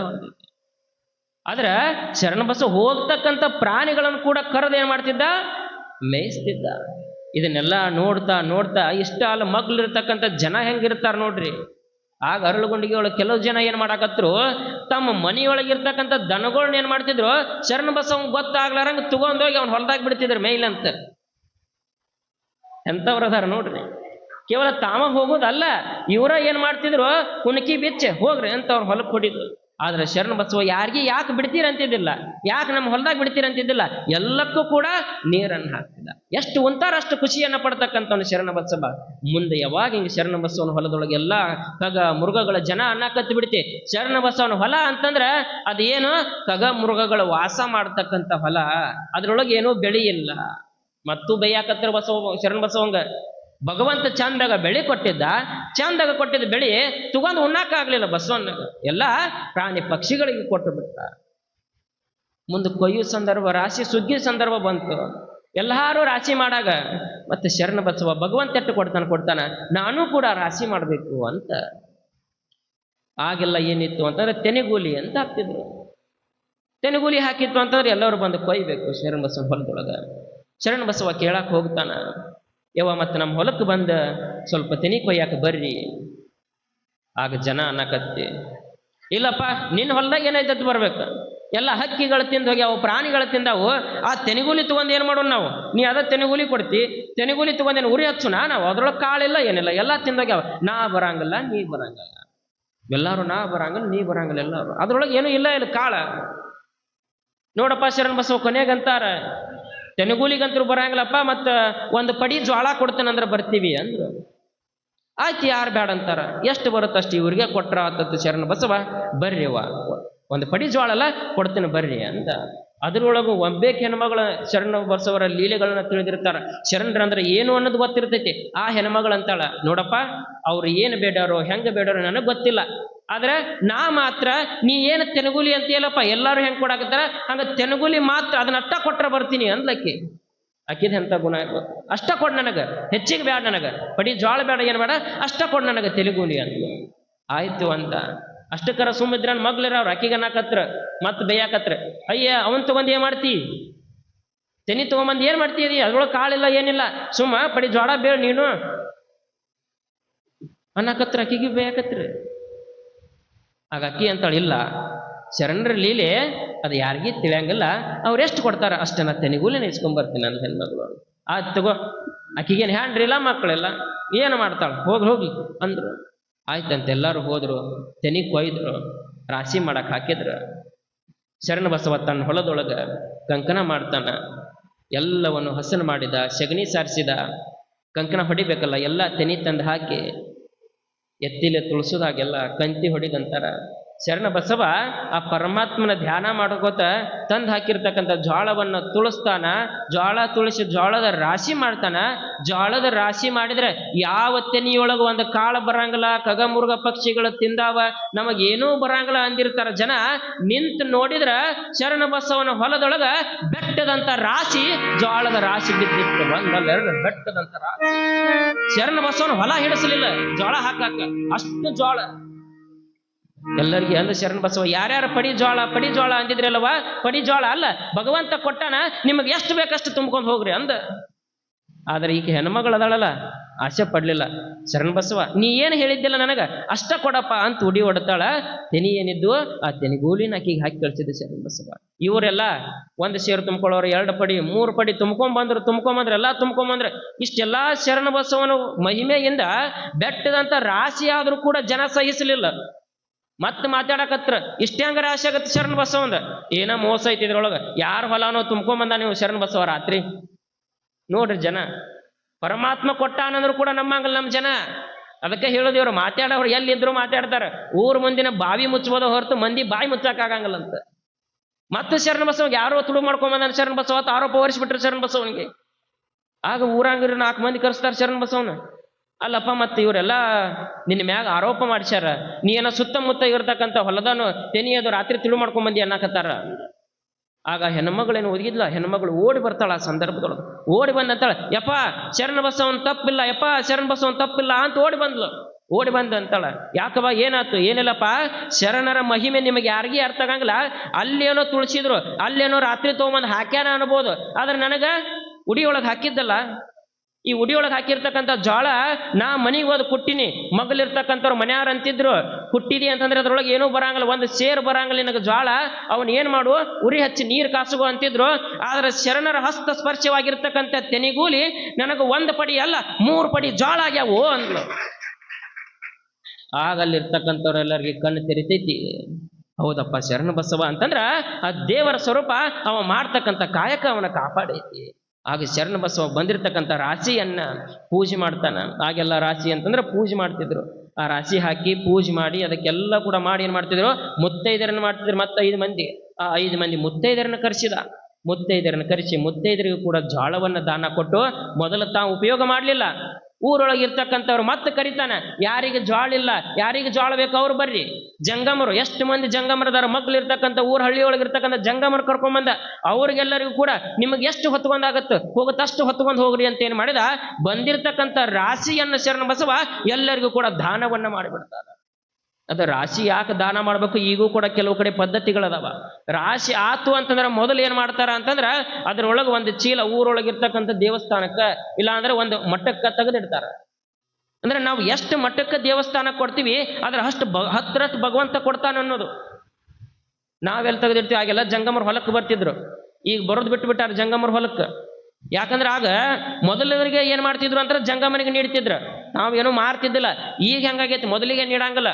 ಆದ್ರೆ ಶರಣಬಸವ ಹೋಗ್ತಕ್ಕಂಥ ಪ್ರಾಣಿಗಳನ್ನು ಕೂಡ ಕರೆದು ಏನು ಮಾಡ್ತಿದ್ದ, ಮೇಯಿಸ್ತಿದ್ದ. ಇದನ್ನೆಲ್ಲ ನೋಡ್ತಾ ಇಷ್ಟ ಅಲ್ಲ ಮಗ್ಲಿರ್ತಕ್ಕಂಥ ಜನ ಹೆಂಗಿರ್ತಾರ ನೋಡ್ರಿ. ಆಗ ಅರಳುಗುಂಡಿಗೆ ಒಳಗೆ ಕೆಲವು ಜನ ಏನು ಮಾಡಾಕತ್ರು, ತಮ್ಮ ಮನೆಯೊಳಗಿರ್ತಕ್ಕಂಥ ದನಗಳನ್ನ ಏನು ಮಾಡ್ತಿದ್ರು, ಶರಣಬಸವ ಗೊತ್ತಾಗ್ಲಾರಂಗೆ ತಗೊಂಡೋಗಿ ಅವ್ನು ಹೊಲದಾಗ ಬಿಡ್ತಿದ್ರು ಮೇಯ್ಲಂತ. ಎಂಥವ್ರದಾರ ನೋಡ್ರಿ. ಕೇವಲ ತಾವ ಹೋಗೋದಲ್ಲ, ಇವರ ಏನು ಮಾಡ್ತಿದ್ರು, ಕುಣಕಿ ಬಿಚ್ಚೆ ಹೋಗ್ರಿ ಅಂತ ಅವ್ರು ಹೊಲಕ್ಕೆ ಹೊಡಿದ್ರು. ಆದ್ರೆ ಶರಣಬಸವ ಯಾರಿಗೆ ಯಾಕೆ ಬಿಡ್ತೀರಂತಿದ್ದಿಲ್ಲ, ಯಾಕೆ ನಮ್ಮ ಹೊಲದಾಗ ಬಿಡ್ತೀರಂತಿದ್ದಿಲ್ಲ, ಎಲ್ಲಕ್ಕೂ ಕೂಡ ನೀರನ್ನು ಹಾಕ್ತಿದ್ದ. ಎಷ್ಟು ಒಂಥರ ಅಷ್ಟು ಖುಷಿಯನ್ನ ಪಡ್ತಕ್ಕಂಥವ್ನು ಶರಣಬಸವ. ಮುಂದೆ ಯಾವಾಗ ಹಿಂಗೆ ಶರಣಬಸವನ ಹೊಲದೊಳಗೆ ಎಲ್ಲ ಕಗ ಮೃಗಗಳ ಜನ ಅನ್ನಕತ್ತು ಬಿಡ್ತಿ. ಶರಣಬಸವನ ಹೊಲ ಅಂತಂದ್ರೆ ಅದೇನು ಕಗ ಮೃಗಗಳ ವಾಸ ಮಾಡ್ತಕ್ಕಂಥ ಹೊಲ, ಅದ್ರೊಳಗೆ ಏನೂ ಬೆಳೆ ಇಲ್ಲ. ಮತ್ತು ಬೈಯಾಕತ್ರ ಶರಣಬಸವಂಗ ಭಗವಂತ ಚಂದಾಗ ಬೆಳೆ ಕೊಟ್ಟಿದ್ದ, ಚಂದಾಗ ಕೊಟ್ಟಿದ್ದ ಬೆಳೆ ತಗೊಂಡು ಉಣ್ಣಾಕಾಗ್ಲಿಲ್ಲ ಬಸವಣ್ಣಗ, ಎಲ್ಲ ಪ್ರಾಣಿ ಪಕ್ಷಿಗಳಿಗೆ ಕೊಟ್ಟು ಬಿಟ್ಟ. ಮುಂದೆ ಕೊಯ್ಯು ಸಂದರ್ಭ, ರಾಶಿ ಸುಗ್ಗಿ ಸಂದರ್ಭ ಬಂತು, ಎಲ್ಲಾರು ರಾಶಿ ಮಾಡಾಗ ಮತ್ತೆ ಶರಣಬಸವ ಭಗವಂತ ಎಟ್ಟು ಕೊಡ್ತಾನ, ನಾನು ಕೂಡ ರಾಶಿ ಮಾಡಬೇಕು ಅಂತ. ಆಗೆಲ್ಲ ಏನಿತ್ತು ಅಂತಂದ್ರೆ ತೆನೆಗೂಲಿ ಅಂತ ಹಾಕ್ತಿದ್ರು. ತೆನೆಗೂಲಿ ಹಾಕಿತ್ತು ಅಂತಂದ್ರೆ ಎಲ್ಲರೂ ಬಂದು ಕೊಯ್ಬೇಕು ಶರಣಬಸವ ಹೊಲದೊಳಗ. ಶರಣಬಸವ ಕೇಳಕ್ಕೆ ಹೋಗ್ತಾನ, ಯವ್ವ ಮತ್ತೆ ನಮ್ಮ ಹೊಲಕ್ಕೆ ಬಂದ ಸ್ವಲ್ಪ ತೆನಿ ಕೊಯ್ಯಾಕ ಬರ್ರಿ. ಆಗ ಜನ ಅನ್ನಕತ್ತಿ, ಇಲ್ಲಪ್ಪ ನಿನ್ನ ಹೊಲದಾಗ ಏನೈತತ್ ಬರ್ಬೇಕು, ಎಲ್ಲ ಹಕ್ಕಿಗಳು ತಿಂದು ಹೋಗಿ ಅವು ಪ್ರಾಣಿಗಳು ತಿಂದಾವು, ಆ ತೆನೆಗೂಲಿ ತಗೊಂಡು ಏನು ಮಾಡೋಣ ನಾವು, ನೀ ಅದ ತೆನೆಗೂಲಿ ಕೊಡ್ತಿ, ತೆನೆಗೂಲಿ ತಗೊಂಡೇನು ಉರಿ ಹಚ್ಚು ನಾವು, ಅದ್ರೊಳಗೆ ಕಾಳಿಲ್ಲ ಏನಿಲ್ಲ, ಎಲ್ಲ ತಿಂದೋಗ್ಯಾವ, ನಾ ಬರಂಗಿಲ್ಲ ನೀ ಬರಂಗಿಲ್ಲ, ಎಲ್ಲಾರು ನಾ ಬರಂಗಿಲ್ಲ ನೀ ಬರಂಗಿಲ್ಲ, ಎಲ್ಲಾರು ಅದ್ರೊಳಗೆ ಏನೂ ಇಲ್ಲ ಕಾಳ. ನೋಡಪ್ಪ ಶರಣಬಸವ ಕೊನೆಗಂತಾರ, ತೆನೆಗೂಲಿಗಂತರೂ ಬರಂಗಿಲ್ಲಪ್ಪ, ಮತ್ತು ಒಂದು ಪಡಿ ಜ್ವಾಳ ಕೊಡ್ತೇನಂದ್ರೆ ಬರ್ತೀವಿ ಅಂದ್ರು. ಆಯ್ತು, ಯಾರು ಬೇಡ ಅಂತಾರ, ಎಷ್ಟು ಬರುತ್ತಷ್ಟು ಇವ್ರಿಗೆ ಕೊಟ್ರ ಆತತ್ತು ಶರಣಬಸವ, ಬರ್ರಿವ ಒಂದು ಪಡಿ ಜ್ವಾಳ ಅಲ್ಲ ಕೊಡ್ತೇನೆ ಬರ್ರಿ ಅಂತ. ಅದ್ರೊಳಗು ಒಬ್ಬೇಕ್ ಹೆಣ್ಮಗಳ ಶರಣಬಸವರ ಲೀಲೆಗಳನ್ನ ತಿಳಿದಿರ್ತಾರ. ಶರಣರಂದ್ರೆ ಏನು ಅನ್ನೋದು ಗೊತ್ತಿರ್ತೈತಿ. ಆ ಹೆಣ್ಮಗಳಂತಾಳ, ನೋಡಪ್ಪ ಅವ್ರು ಏನು ಬೇಡಾರೋ ಹೆಂಗೆ ಬೇಡಾರೋ ನನಗೆ ಗೊತ್ತಿಲ್ಲ, ಆದ್ರೆ ನಾ ಮಾತ್ರ ನೀ ಏನು ತೆನುಗುಲಿ ಅಂತೀಯಲ್ಲಪ್ಪ, ಎಲ್ಲರೂ ಹೆಂಗೆ ಕೊಡಾಕತ್ತಾರ ಹಂಗ ತೆನುಗುಲಿ ಮಾತ್ರ ಅದನ್ನ ಅಷ್ಟ ಕೊಟ್ರ ಬರ್ತೀನಿ ಅಂದ್ಲಕ್ಕಿ. ಆಕಿದ ಎಂತ ಗುಣ ಇರ್ಬೇಕು, ಅಷ್ಟ ಕೊಡ್ ನನಗೆ, ಹೆಚ್ಚಿಗೆ ಬೇಡ ನನಗೆ, ಪಡಿ ಜ್ವಾಳ ಬೇಡ ಏನು ಬೇಡ, ಅಷ್ಟ ಕೊಡ್ ನನಗೆ ತೆಲುಗುಲಿ ಅಂದ್ಲು. ಆಯ್ತು ಅಂತ ಅಷ್ಟಕ್ಕರ ಸುಮ್ಮಿದ್ರನ್ ಮಗ್ಲಿರ ಅವ್ರು ಅಕ್ಕಿಗನ್ನಾಕತ್ರ ಮತ್ತೆ ಬೇಯಾಕತ್ರ, ಅಯ್ಯ ಅವನ್ ತಗೊಂಡ್ ಏನ್ ಮಾಡ್ತಿ, ತೆನಿ ತಗೊಂಬಂದ್ ಏನ್ ಮಾಡ್ತೀರಿ, ಅದ್ರೊಳಗೆ ಕಾಳಿಲ್ಲ ಏನಿಲ್ಲ, ಸುಮ್ಮ ಪಡಿ ಜ್ವಾಳ ಬೇಡ ನೀನು ಅನ್ನಕತ್ರ ಅಕ್ಕಿಗೆ ಬೇಯಾಕತ್ರಿ. ಆಗ ಅಕ್ಕಿ ಅಂತಾಳ, ಇಲ್ಲ ಶರಣರ ಲೀಲೆ ಅದು ಯಾರಿಗೂ ತಿಳಿಯಂಗಿಲ್ಲ, ಅವ್ರು ಎಷ್ಟು ಕೊಡ್ತಾರ ಅಷ್ಟನ್ನ ತೆನಿಗೂಲಿನ ಇಸ್ಕೊಂಬರ್ತೀನಿ ನನ್ನ ಹೆಣ್ಮಗಳು. ಆಯ್ತು ತಗೋ, ಆಕಿಗೇನು ಹ್ಯಾಂಡ್ರಿಲ್ಲ ಮಕ್ಕಳೆಲ್ಲ, ಏನು ಮಾಡ್ತಾಳ ಹೋಗ್ಲಿ ಅಂದ್ರು. ಆಯ್ತಂತ ಎಲ್ಲರೂ ಹೋದ್ರು, ತೆನಿ ಕೊಯ್ದ್ರು, ರಾಶಿ ಮಾಡಕ್ ಹಾಕಿದ್ರು. ಶರಣಬಸವ ತನ್ನ ಹೊಲದೊಳಗ ಕಂಕಣ ಮಾಡ್ತಾನ, ಎಲ್ಲವನ್ನು ಹಸನು ಮಾಡಿದ, ಸಗಣಿ ಸಾರಿಸಿದ, ಕಂಕಣ ಹೊಡಿಬೇಕಲ್ಲ ಎಲ್ಲ ತೆನಿ ತಂದು ಹಾಕಿ ಎತ್ತಿಲೆ ತುಳಸೋದಾಗೆಲ್ಲ ಕಂತಿ ಹೊಡಿದಂತಾರ. ಶರಣಬಸವ ಆ ಪರಮಾತ್ಮನ ಧ್ಯಾನ ಮಾಡ್ಕೋತ ತಂದು ಹಾಕಿರ್ತಕ್ಕಂಥ ಜ್ವಾಳವನ್ನು ತುಳಿಸ್ತಾನ, ಜ್ವಾಳ ತುಳಿಸಿ ಜ್ವಾಳದ ರಾಶಿ ಮಾಡ್ತಾನ. ಜ್ವಾಳದ ರಾಶಿ ಮಾಡಿದ್ರೆ ಯಾವ ತೆನಿಯೊಳಗೆ ಒಂದು ಕಾಳು ಬರಂಗಿಲ್ಲ, ಕಗಮುರ್ಗ ಪಕ್ಷಿಗಳು ತಿಂದಾವ, ನಮಗೇನೂ ಬರಂಗಿಲ್ಲ ಅಂದಿರ್ತಾರ ಜನ. ನಿಂತು ನೋಡಿದ್ರ ಶರಣಬಸವನ ಹೊಲದೊಳಗ ಬೆಟ್ಟದಂತ ರಾಶಿ, ಜ್ವಾಳದ ರಾಶಿ ಬಿದ್ದಿತ್ತು, ಒಂದಲ್ಲ ಎರಡು ಬೆಟ್ಟದಂತ ರಾಶಿ. ಶರಣಬಸವನ ಹೊಲ ಹಿಡಿಸಲಿಲ್ಲ ಜ್ವಾಳ ಹಾಕಾಕ, ಅಷ್ಟು ಜ್ವಾಳ ಎಲ್ಲರಿಗೆ. ಅಂದ ಶರಣಬಸವ ಯಾರ್ಯಾರು ಪಡಿ ಜ್ವಾಳ ಅಂದಿದ್ರಲ್ವ, ಪಡಿ ಜ್ವಾಳ ಅಲ್ಲ ಭಗವಂತ ಕೊಟ್ಟಾನ, ನಿಮಗೆ ಎಷ್ಟು ಬೇಕಷ್ಟು ತುಂಬ್ಕೊಂಡು ಹೋಗ್ರಿ ಅಂದ. ಆದ್ರೆ ಈಗ ಹೆಣ್ಮಗಳು ಅದಾಳಲ್ಲ ಆಸೆ ಪಡ್ಲಿಲ್ಲ. ಶರಣ ಬಸವ ನೀ ಏನು ಹೇಳಿದ್ದಿಲ್ಲ ನನಗ ಅಷ್ಟ ಕೊಡಪ್ಪ ಅಂತ ಉಡಿ ಹೊಡ್ತಾಳ. ತೆನಿ ಏನಿದ್ದು ಆ ತೆನಿಗೂಲಿನ ಆಕಿಗೆ ಹಾಕಿ ಕಳ್ಸಿದ್ದೆ ಶರಣ ಬಸವ. ಇವರೆಲ್ಲ ಒಂದು ಸೇರು ತುಂಬ್ಕೊಳ್ಳೋರು, 2 ಪಡಿ 3 ಪಡಿ ತುಂಬ್ಕೊಂಬಂದ್ರೆ ಎಲ್ಲ ತುಂಬ್ಕೊಂಬಂದ್ರೆ ಇಷ್ಟೆಲ್ಲಾ ಶರಣ ಬಸವನ ಮಹಿಮೆಯಿಂದ ಬೆಟ್ಟದಂತ ರಾಶಿ ಆದ್ರೂ ಕೂಡ ಜನ ಸಹಿಸಲಿಲ್ಲ. ಮತ್ತೆ ಮಾತಾಡಕತ್ರ ಇಷ್ಟೇ ಹಂಗ ರಾಶಿ ಆಗತ್ತೆ ಶರಣ ಬಸವಂದ. ಏನ ಮೋಸ ಐತಿ ಇದ್ರೊಳಗ. ಯಾರ ಹೊಲನೋ ತುಂಬ್ಕೊಂಬಂದ ನೀವು ಶರಣ ಬಸವ ರಾತ್ರಿ ನೋಡ್ರಿ. ಜನ ಪರಮಾತ್ಮ ಕೊಟ್ಟಾನಂದ್ರು ಕೂಡ ನಮ್ಮಂಗಲ್ಲ ನಮ್ಮ ಜನ. ಅದಕ್ಕೆ ಹೇಳೋದೇವ್ರು ಮಾತಾಡೋರು ಎಲ್ಲಿದ್ರು ಮಾತಾಡ್ತಾರ. ಊರ್ ಮುಂದಿನ ಬಾವಿ ಮುಚ್ಚಬೋದ ಹೊರತು ಮಂದಿ ಬಾಯಿ ಮುಚ್ಚಾಕಾಗಂಗಿಲ್ಲಂತ. ಮತ್ತೆ ಶರಣ ಬಸವಗೆ ಯಾರೋ ತುಳು ಮಾಡ್ಕೊಂಬಂದ ಶರಣ ಬಸವ ಆರೋಪ ಹೊರಿಸ್ಬಿಟ್ರು ಶರಣ ಬಸವನಿಗೆ. ಆಗ ಊರಾಂಗ್ರಿ 4 ಮಂದಿ ಕರೆಸ್ತಾರ ಶರಣ ಬಸವನ. ಅಲ್ಲಪ್ಪ ಮತ್ತೆ ಇವರೆಲ್ಲ ನಿನ್ನ ಮ್ಯಾಗ ಆರೋಪ ಮಾಡ್ಸ್ಯಾರ, ನೀ ಏನೋ ಸುತ್ತಮುತ್ತ ಇರ್ತಕ್ಕಂಥ ಹೊಲದಾನು ತೆನಿಯದು ರಾತ್ರಿ ತುಳು ಮಾಡ್ಕೊಂಬಂದಿ ಅನ್ನಕತ್ತಾರ. ಆಗ ಹೆಣ್ಮಗಳೇನು ಒದಗಿದ್ಲ, ಹೆಣ್ಮಗಳು ಓಡಿ ಬರ್ತಾಳ. ಆ ಸಂದರ್ಭದೊಳಗೆ ಓಡಿ ಬಂದಂತಾಳ, ಯಪ್ಪ ಶರಣ ಬಸವನ್ ತಪ್ಪಿಲ್ಲ, ಯಪ್ಪ ಶರಣ ಬಸವನ್ ತಪ್ಪಿಲ್ಲ ಅಂತ ಓಡಿ ಬಂದ ಅಂತಾಳ. ಯಾಕವ ಏನಾಯ್ತು? ಏನಿಲ್ಲಪ್ಪ, ಶರಣರ ಮಹಿಮೆ ನಿಮಗೆ ಯಾರಿಗೂ ಅರ್ಥ ಆಗಂಗಿಲ್ಲ. ಅಲ್ಲೇನೋ ತುಳಿಸಿದ್ರು, ಅಲ್ಲೇನೋ ರಾತ್ರಿ ತಗೊಂಬಂದು ಹಾಕ್ಯಾನ ಅನ್ಬೋದು. ಆದ್ರೆ ನನಗ ಉಡಿಯೊಳಗೆ ಹಾಕಿದ್ದಲ್ಲ, ಈ ಉಡಿಯೊಳಗೆ ಹಾಕಿರ್ತಕ್ಕಂಥ ಜೋಳ ನಾ ಮನೆಗೆ ಹೋದ್ ಕುಟ್ಟಿನಿ. ಮಗಲಿರ್ತಕ್ಕಂಥವ್ರು ಮನೆಯಾರ ಅಂತಿದ್ರು, ಕುಟ್ಟಿದಿ ಅಂತಂದ್ರೆ ಅದ್ರೊಳಗೆ ಏನೂ ಬರಂಗಿಲ್ಲ, ಒಂದು ಸೇರು ಬರಂಗಿಲ್ಲ ನಿನಗೆ ಜೋಳ. ಅವನ್ ಏನ್ ಮಾಡು, ಉರಿ ಹಚ್ಚಿ ನೀರು ಕಾಸುಗೋ ಅಂತಿದ್ರು. ಆದ್ರೆ ಶರಣರ ಹಸ್ತ ಸ್ಪರ್ಶವಾಗಿರ್ತಕ್ಕಂಥ ತೆನಿಗೂಲಿ ನನಗೆ 1 ಪಡಿ ಅಲ್ಲ 3 ಪಡಿ ಜೋಳ ಆಗ್ಯಾವು ಅಂದ್ಲು. ಆಗ ಅಲ್ಲಿರ್ತಕ್ಕಂಥವ್ರೆಲ್ಲರಿಗೆ ಕಣ್ಣು ತೆರಿತೈತಿ. ಹೌದಪ್ಪ, ಶರಣ ಬಸವ ಅಂತಂದ್ರ ಆ ದೇವರ ಸ್ವರೂಪ. ಅವ ಮಾಡ್ತಕ್ಕಂಥ ಕಾಯಕ ಅವನ ಕಾಪಾಡೈತಿ. ಆಗ ಶರಣ ಬಸವ ಬಂದಿರತಕ್ಕಂಥ ರಾಶಿಯನ್ನ ಪೂಜೆ ಮಾಡ್ತಾನ. ಆಗೆಲ್ಲ ರಾಶಿ ಅಂತಂದ್ರೆ ಪೂಜೆ ಮಾಡ್ತಿದ್ರು. ಆ ರಾಶಿ ಹಾಕಿ ಪೂಜೆ ಮಾಡಿ ಅದಕ್ಕೆಲ್ಲ ಕೂಡ ಮಾಡಿ ಏನ್ ಮಾಡ್ತಿದ್ರು, ಮುತ್ತೈದರನ್ನ ಮಾಡ್ತಿದ್ರು. ಮತ್ತೆ 5 ಮಂದಿ, ಆ 5 ಮಂದಿ ಮುತ್ತೈದರನ್ನ ಕರೆಸಿದ. ಮುತ್ತೈದರನ್ನ ಕರೆಸಿ ಮುತ್ತೈದರಿಗೂ ಕೂಡ ಜೋಳವನ್ನ ದಾನ ಕೊಟ್ಟು, ಮೊದಲು ತಾವು ಉಪಯೋಗ ಮಾಡಲಿಲ್ಲ. ಊರೊಳಗೆ ಇರ್ತಕ್ಕಂಥವ್ರು ಮತ್ತೆ ಕರಿತಾನ, ಯಾರಿಗೆ ಜೋಳ ಇಲ್ಲ, ಯಾರಿಗೆ ಜೋಳ ಬೇಕು ಅವ್ರು ಬರ್ರಿ. ಜಂಗಮರು, ಎಷ್ಟು ಮಂದಿ ಜಂಗಮರದಾರ ಮಕ್ಳು ಇರ್ತಕ್ಕಂಥ ಊರ್ ಹಳ್ಳಿಯೊಳಗಿರ್ತಕ್ಕಂಥ ಜಂಗಮರು ಕರ್ಕೊಂಬಂದ. ಅವ್ರಿಗೆಲ್ಲರಿಗೂ ಕೂಡ ನಿಮಗೆ ಎಷ್ಟು ಹೊತ್ಕೊಂಡಾಗತ್ತೆ ಹೋಗುತ್ತಷ್ಟು ಹೊತ್ಕೊಂಡು ಹೋಗ್ರಿ ಅಂತ ಏನ್ ಮಾಡಿದ, ಬಂದಿರತಕ್ಕಂಥ ರಾಶಿಯನ್ನ ಶರಣ ಬಸವ ಎಲ್ಲರಿಗೂ ಕೂಡ ದಾನವನ್ನ ಮಾಡಿಬಿಡ್ತಾರ. ಅದು ರಾಶಿ ಯಾಕೆ ದಾನ ಮಾಡ್ಬೇಕು, ಈಗೂ ಕೂಡ ಕೆಲವು ಕಡೆ ಪದ್ಧತಿಗಳದಾವ. ರಾಶಿ ಆತು ಅಂತಂದ್ರೆ ಮೊದಲು ಏನ್ ಮಾಡ್ತಾರ ಅಂತಂದ್ರ ಅದ್ರೊಳಗೆ ಒಂದು ಚೀಲ ಊರೊಳಗಿರ್ತಕ್ಕಂಥ ದೇವಸ್ಥಾನಕ್ಕ ಇಲ್ಲ ಅಂದ್ರೆ ಒಂದು ಮಠಕ್ಕ ತೆಗೆದಿಡ್ತಾರ. ಅಂದ್ರೆ ನಾವು ಎಷ್ಟು ಮಠಕ್ಕೆ ದೇವಸ್ಥಾನ ಕೊಡ್ತೀವಿ ಅದ್ರ ಹತ್ತರಷ್ಟು ಭಗವಂತ ಕೊಡ್ತಾನ ಅನ್ನೋದು. ನಾವೆಲ್ಲಿ ತೆಗೆದಿರ್ತೀವಿ. ಆಗೆಲ್ಲ ಜಂಗಮರ ಹೊಲಕ್ಕೆ ಬರ್ತಿದ್ರು, ಈಗ ಬರೋದು ಬಿಟ್ಟಾರ ಜಂಗಮರ ಹೊಲಕ್ಕೆ. ಯಾಕಂದ್ರೆ ಆಗ ಮೊದಲವರಿಗೆ ಏನ್ ಮಾಡ್ತಿದ್ರು ಅಂದ್ರೆ ಜಂಗಮನಿಗೆ ನೀಡ್ತಿದ್ರು, ನಾವೇನು ಮಾರ್ತಿದ್ದಿಲ್ಲ. ಈಗ ಹೆಂಗಾಗೈತಿ, ಮೊದಲಿಗೆ ನೀಡಂಗಿಲ್ಲ.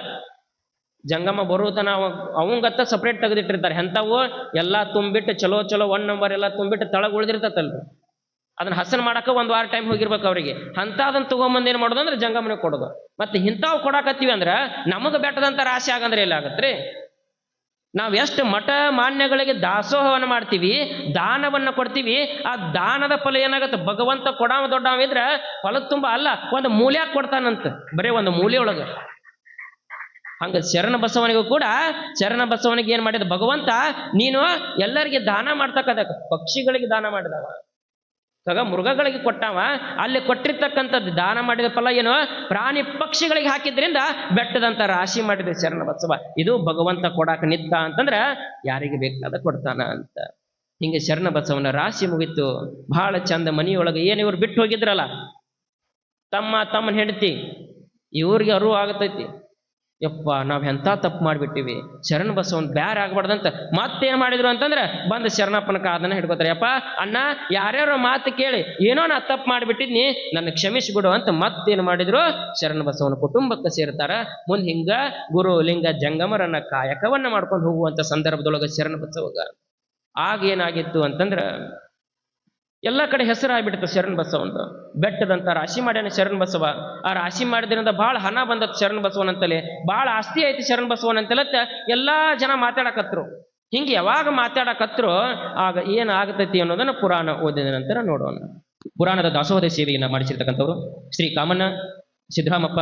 ಜಂಗಮ ಬರುತ್ತಾನ ಅವಂಗತ್ತ ಸಪ್ರೇಟ್ ತೆಗೆದಿಟ್ಟಿರ್ತಾರೆ. ಎಂಥವು ಎಲ್ಲ ತುಂಬಿಟ್ಟು ಚಲೋ 1 ನಂಬರ್ ಎಲ್ಲ ತುಂಬಿಟ್ಟು ತಳಗ ಉಳಿದಿರ್ತಲ್ರಿ, ಅದನ್ನ ಹಸನ್ ಮಾಡಕ 1 ವಾರ ಟೈಮ್ ಹೋಗಿರ್ಬೇಕು ಅವರಿಗೆ. ಅದನ್ನ ತಗೊಂಬಂದ್ ಏನ್ ಮಾಡೋದು ಅಂದ್ರೆ ಜಂಗಮನಿಗೆ ಕೊಡೋದು. ಮತ್ತೆ ಇಂಥವು ಕೊಡಾಕತ್ತೀವಿ ಅಂದ್ರೆ ನಮಗೆ ಬೆಟ್ಟದಂತ ರಾಶಿ ಆಗಂದ್ರೆ ಎಲ್ಲ ಆಗತ್ರಿ. ನಾವ್ ಎಷ್ಟು ಮಠ ಮಾನ್ಯಗಳಿಗೆ ದಾಸೋಹವನ್ನು ಮಾಡ್ತೀವಿ, ದಾನವನ್ನ ಕೊಡ್ತೀವಿ. ಆ ದಾನದ ಫಲ ಏನಾಗತ್ತೆ, ಭಗವಂತ ಕೊಡಾವ ದೊಡ್ಡವ ಇದ್ರ ಹೊಲದ ತುಂಬ ಅಲ್ಲ, ಒಂದು ಮೂಲ್ಯಾಗ ಕೊಡ್ತಾನಂತ, ಬರೇ ಒಂದು ಮೂಲೆಯೊಳಗ. ಹಂಗ ಶರಣ ಬಸವನಿಗೂ ಕೂಡ, ಶರಣ ಬಸವನಿಗೆ ಏನ್ ಮಾಡಿದ ಭಗವಂತ, ನೀನು ಎಲ್ಲರಿಗೆ ದಾನ ಮಾಡ್ತಕ್ಕಂಥ ಪಕ್ಷಿಗಳಿಗೆ ದಾನ ಮಾಡಿದವ, ಮೃಗಗಳಿಗೆ ಕೊಟ್ಟವ. ಅಲ್ಲಿ ಕೊಟ್ಟಿರ್ತಕ್ಕಂಥದ್ದು ದಾನ ಮಾಡಿದ ಫಲ ಏನು, ಪ್ರಾಣಿ ಪಕ್ಷಿಗಳಿಗೆ ಹಾಕಿದ್ರಿಂದ ಬೆಟ್ಟದಂತ ರಾಶಿ ಮಾಡಿದ ಶರಣ ಬಸವ. ಇದು ಭಗವಂತ ಕೊಡಾಕ ನಿತ್ತ ಅಂತಂದ್ರ ಯಾರಿಗೆ ಬೇಕಾದ ಕೊಡ್ತಾನ ಅಂತ. ಹಿಂಗೆ ಶರಣ ಬಸವನ ರಾಶಿ ಮುಗಿತು. ಬಹಳ ಚಂದ. ಮನೆಯೊಳಗೆ ಏನು ಇವ್ರು ಬಿಟ್ಟು ಹೋಗಿದ್ರಲ್ಲ, ತಮ್ಮನ ಹೆಂಡತಿ, ಇವ್ರಿಗೆ ಅರಿವು ಆಗತೈತಿ, ಯಪ್ಪ ನಾವ್ ಎಂಥ ತಪ್ಪು ಮಾಡಿಬಿಟ್ಟಿವಿ, ಶರಣ ಬಸವನ್ ಬ್ಯಾರ ಆಗ್ಬಾರ್ದಂತ ಮತ್ತೇನ್ ಮಾಡಿದ್ರು ಅಂತಂದ್ರೆ ಬಂದು ಶರಣಪ್ಪನ ಕಾದನ್ನ ಹಿಡ್ಕೋತಾರೆ. ಯಪ್ಪ ಅಣ್ಣ, ಯಾರ್ಯಾರೋ ಮಾತು ಕೇಳಿ ಏನೋ ನಾ ತಪ್ಪು ಮಾಡಿಬಿಟ್ಟಿದ್ನಿ, ನನ್ನ ಕ್ಷಮಿಸಿಬಿಡು ಅಂತ ಮತ್ತೇನು ಮಾಡಿದ್ರು, ಶರಣ ಬಸವನ ಕುಟುಂಬಕ್ಕೆ ಸೇರ್ತಾರ. ಮುಂದೆ ಹಿಂಗ ಗುರು ಲಿಂಗ ಜಂಗಮರನ್ನ ಕಾಯಕವನ್ನ ಮಾಡ್ಕೊಂಡು ಹೋಗುವಂತ ಸಂದರ್ಭದೊಳಗೆ ಶರಣ ಬಸವಗ ಆಗ ಏನಾಗಿತ್ತು ಅಂತಂದ್ರ ಎಲ್ಲ ಕಡೆ ಹೆಸರಾಗ್ಬಿಡ್ತು ಶರಣ ಬಸವಂದು. ಬೆಟ್ಟದಂತ ರಾಶಿ ಮಾಡ್ಯಾನ ಶರಣ ಬಸವ. ಆ ರಾಶಿ ಮಾಡಿದ್ರಿಂದ ಬಹಳ ಹಣ ಬಂದತ್ ಶರಣ ಬಸವನಂತಲೇ, ಬಹಳ ಆಸ್ತಿ ಐತಿ ಶರಣ ಬಸವನಂತಲತ್ತ ಎಲ್ಲಾ ಜನ ಮಾತಾಡಕತ್ರು. ಹಿಂಗೆ ಯಾವಾಗ ಮಾತಾಡಕತ್ರು ಆಗ ಏನಾಗತೈತಿ ಅನ್ನೋದನ್ನ ಪುರಾಣ ಓದಿದ ನಂತರ ನೋಡೋಣ. ಪುರಾಣದ ದಾಸೋಹದ ಸೇವೆಯನ್ನ ಮಾಡಿಸಿರ್ತಕ್ಕಂಥವ್ರು ಶ್ರೀ ಕಾಮಣ್ಣ ಸಿದ್ದರಾಮಪ್ಪ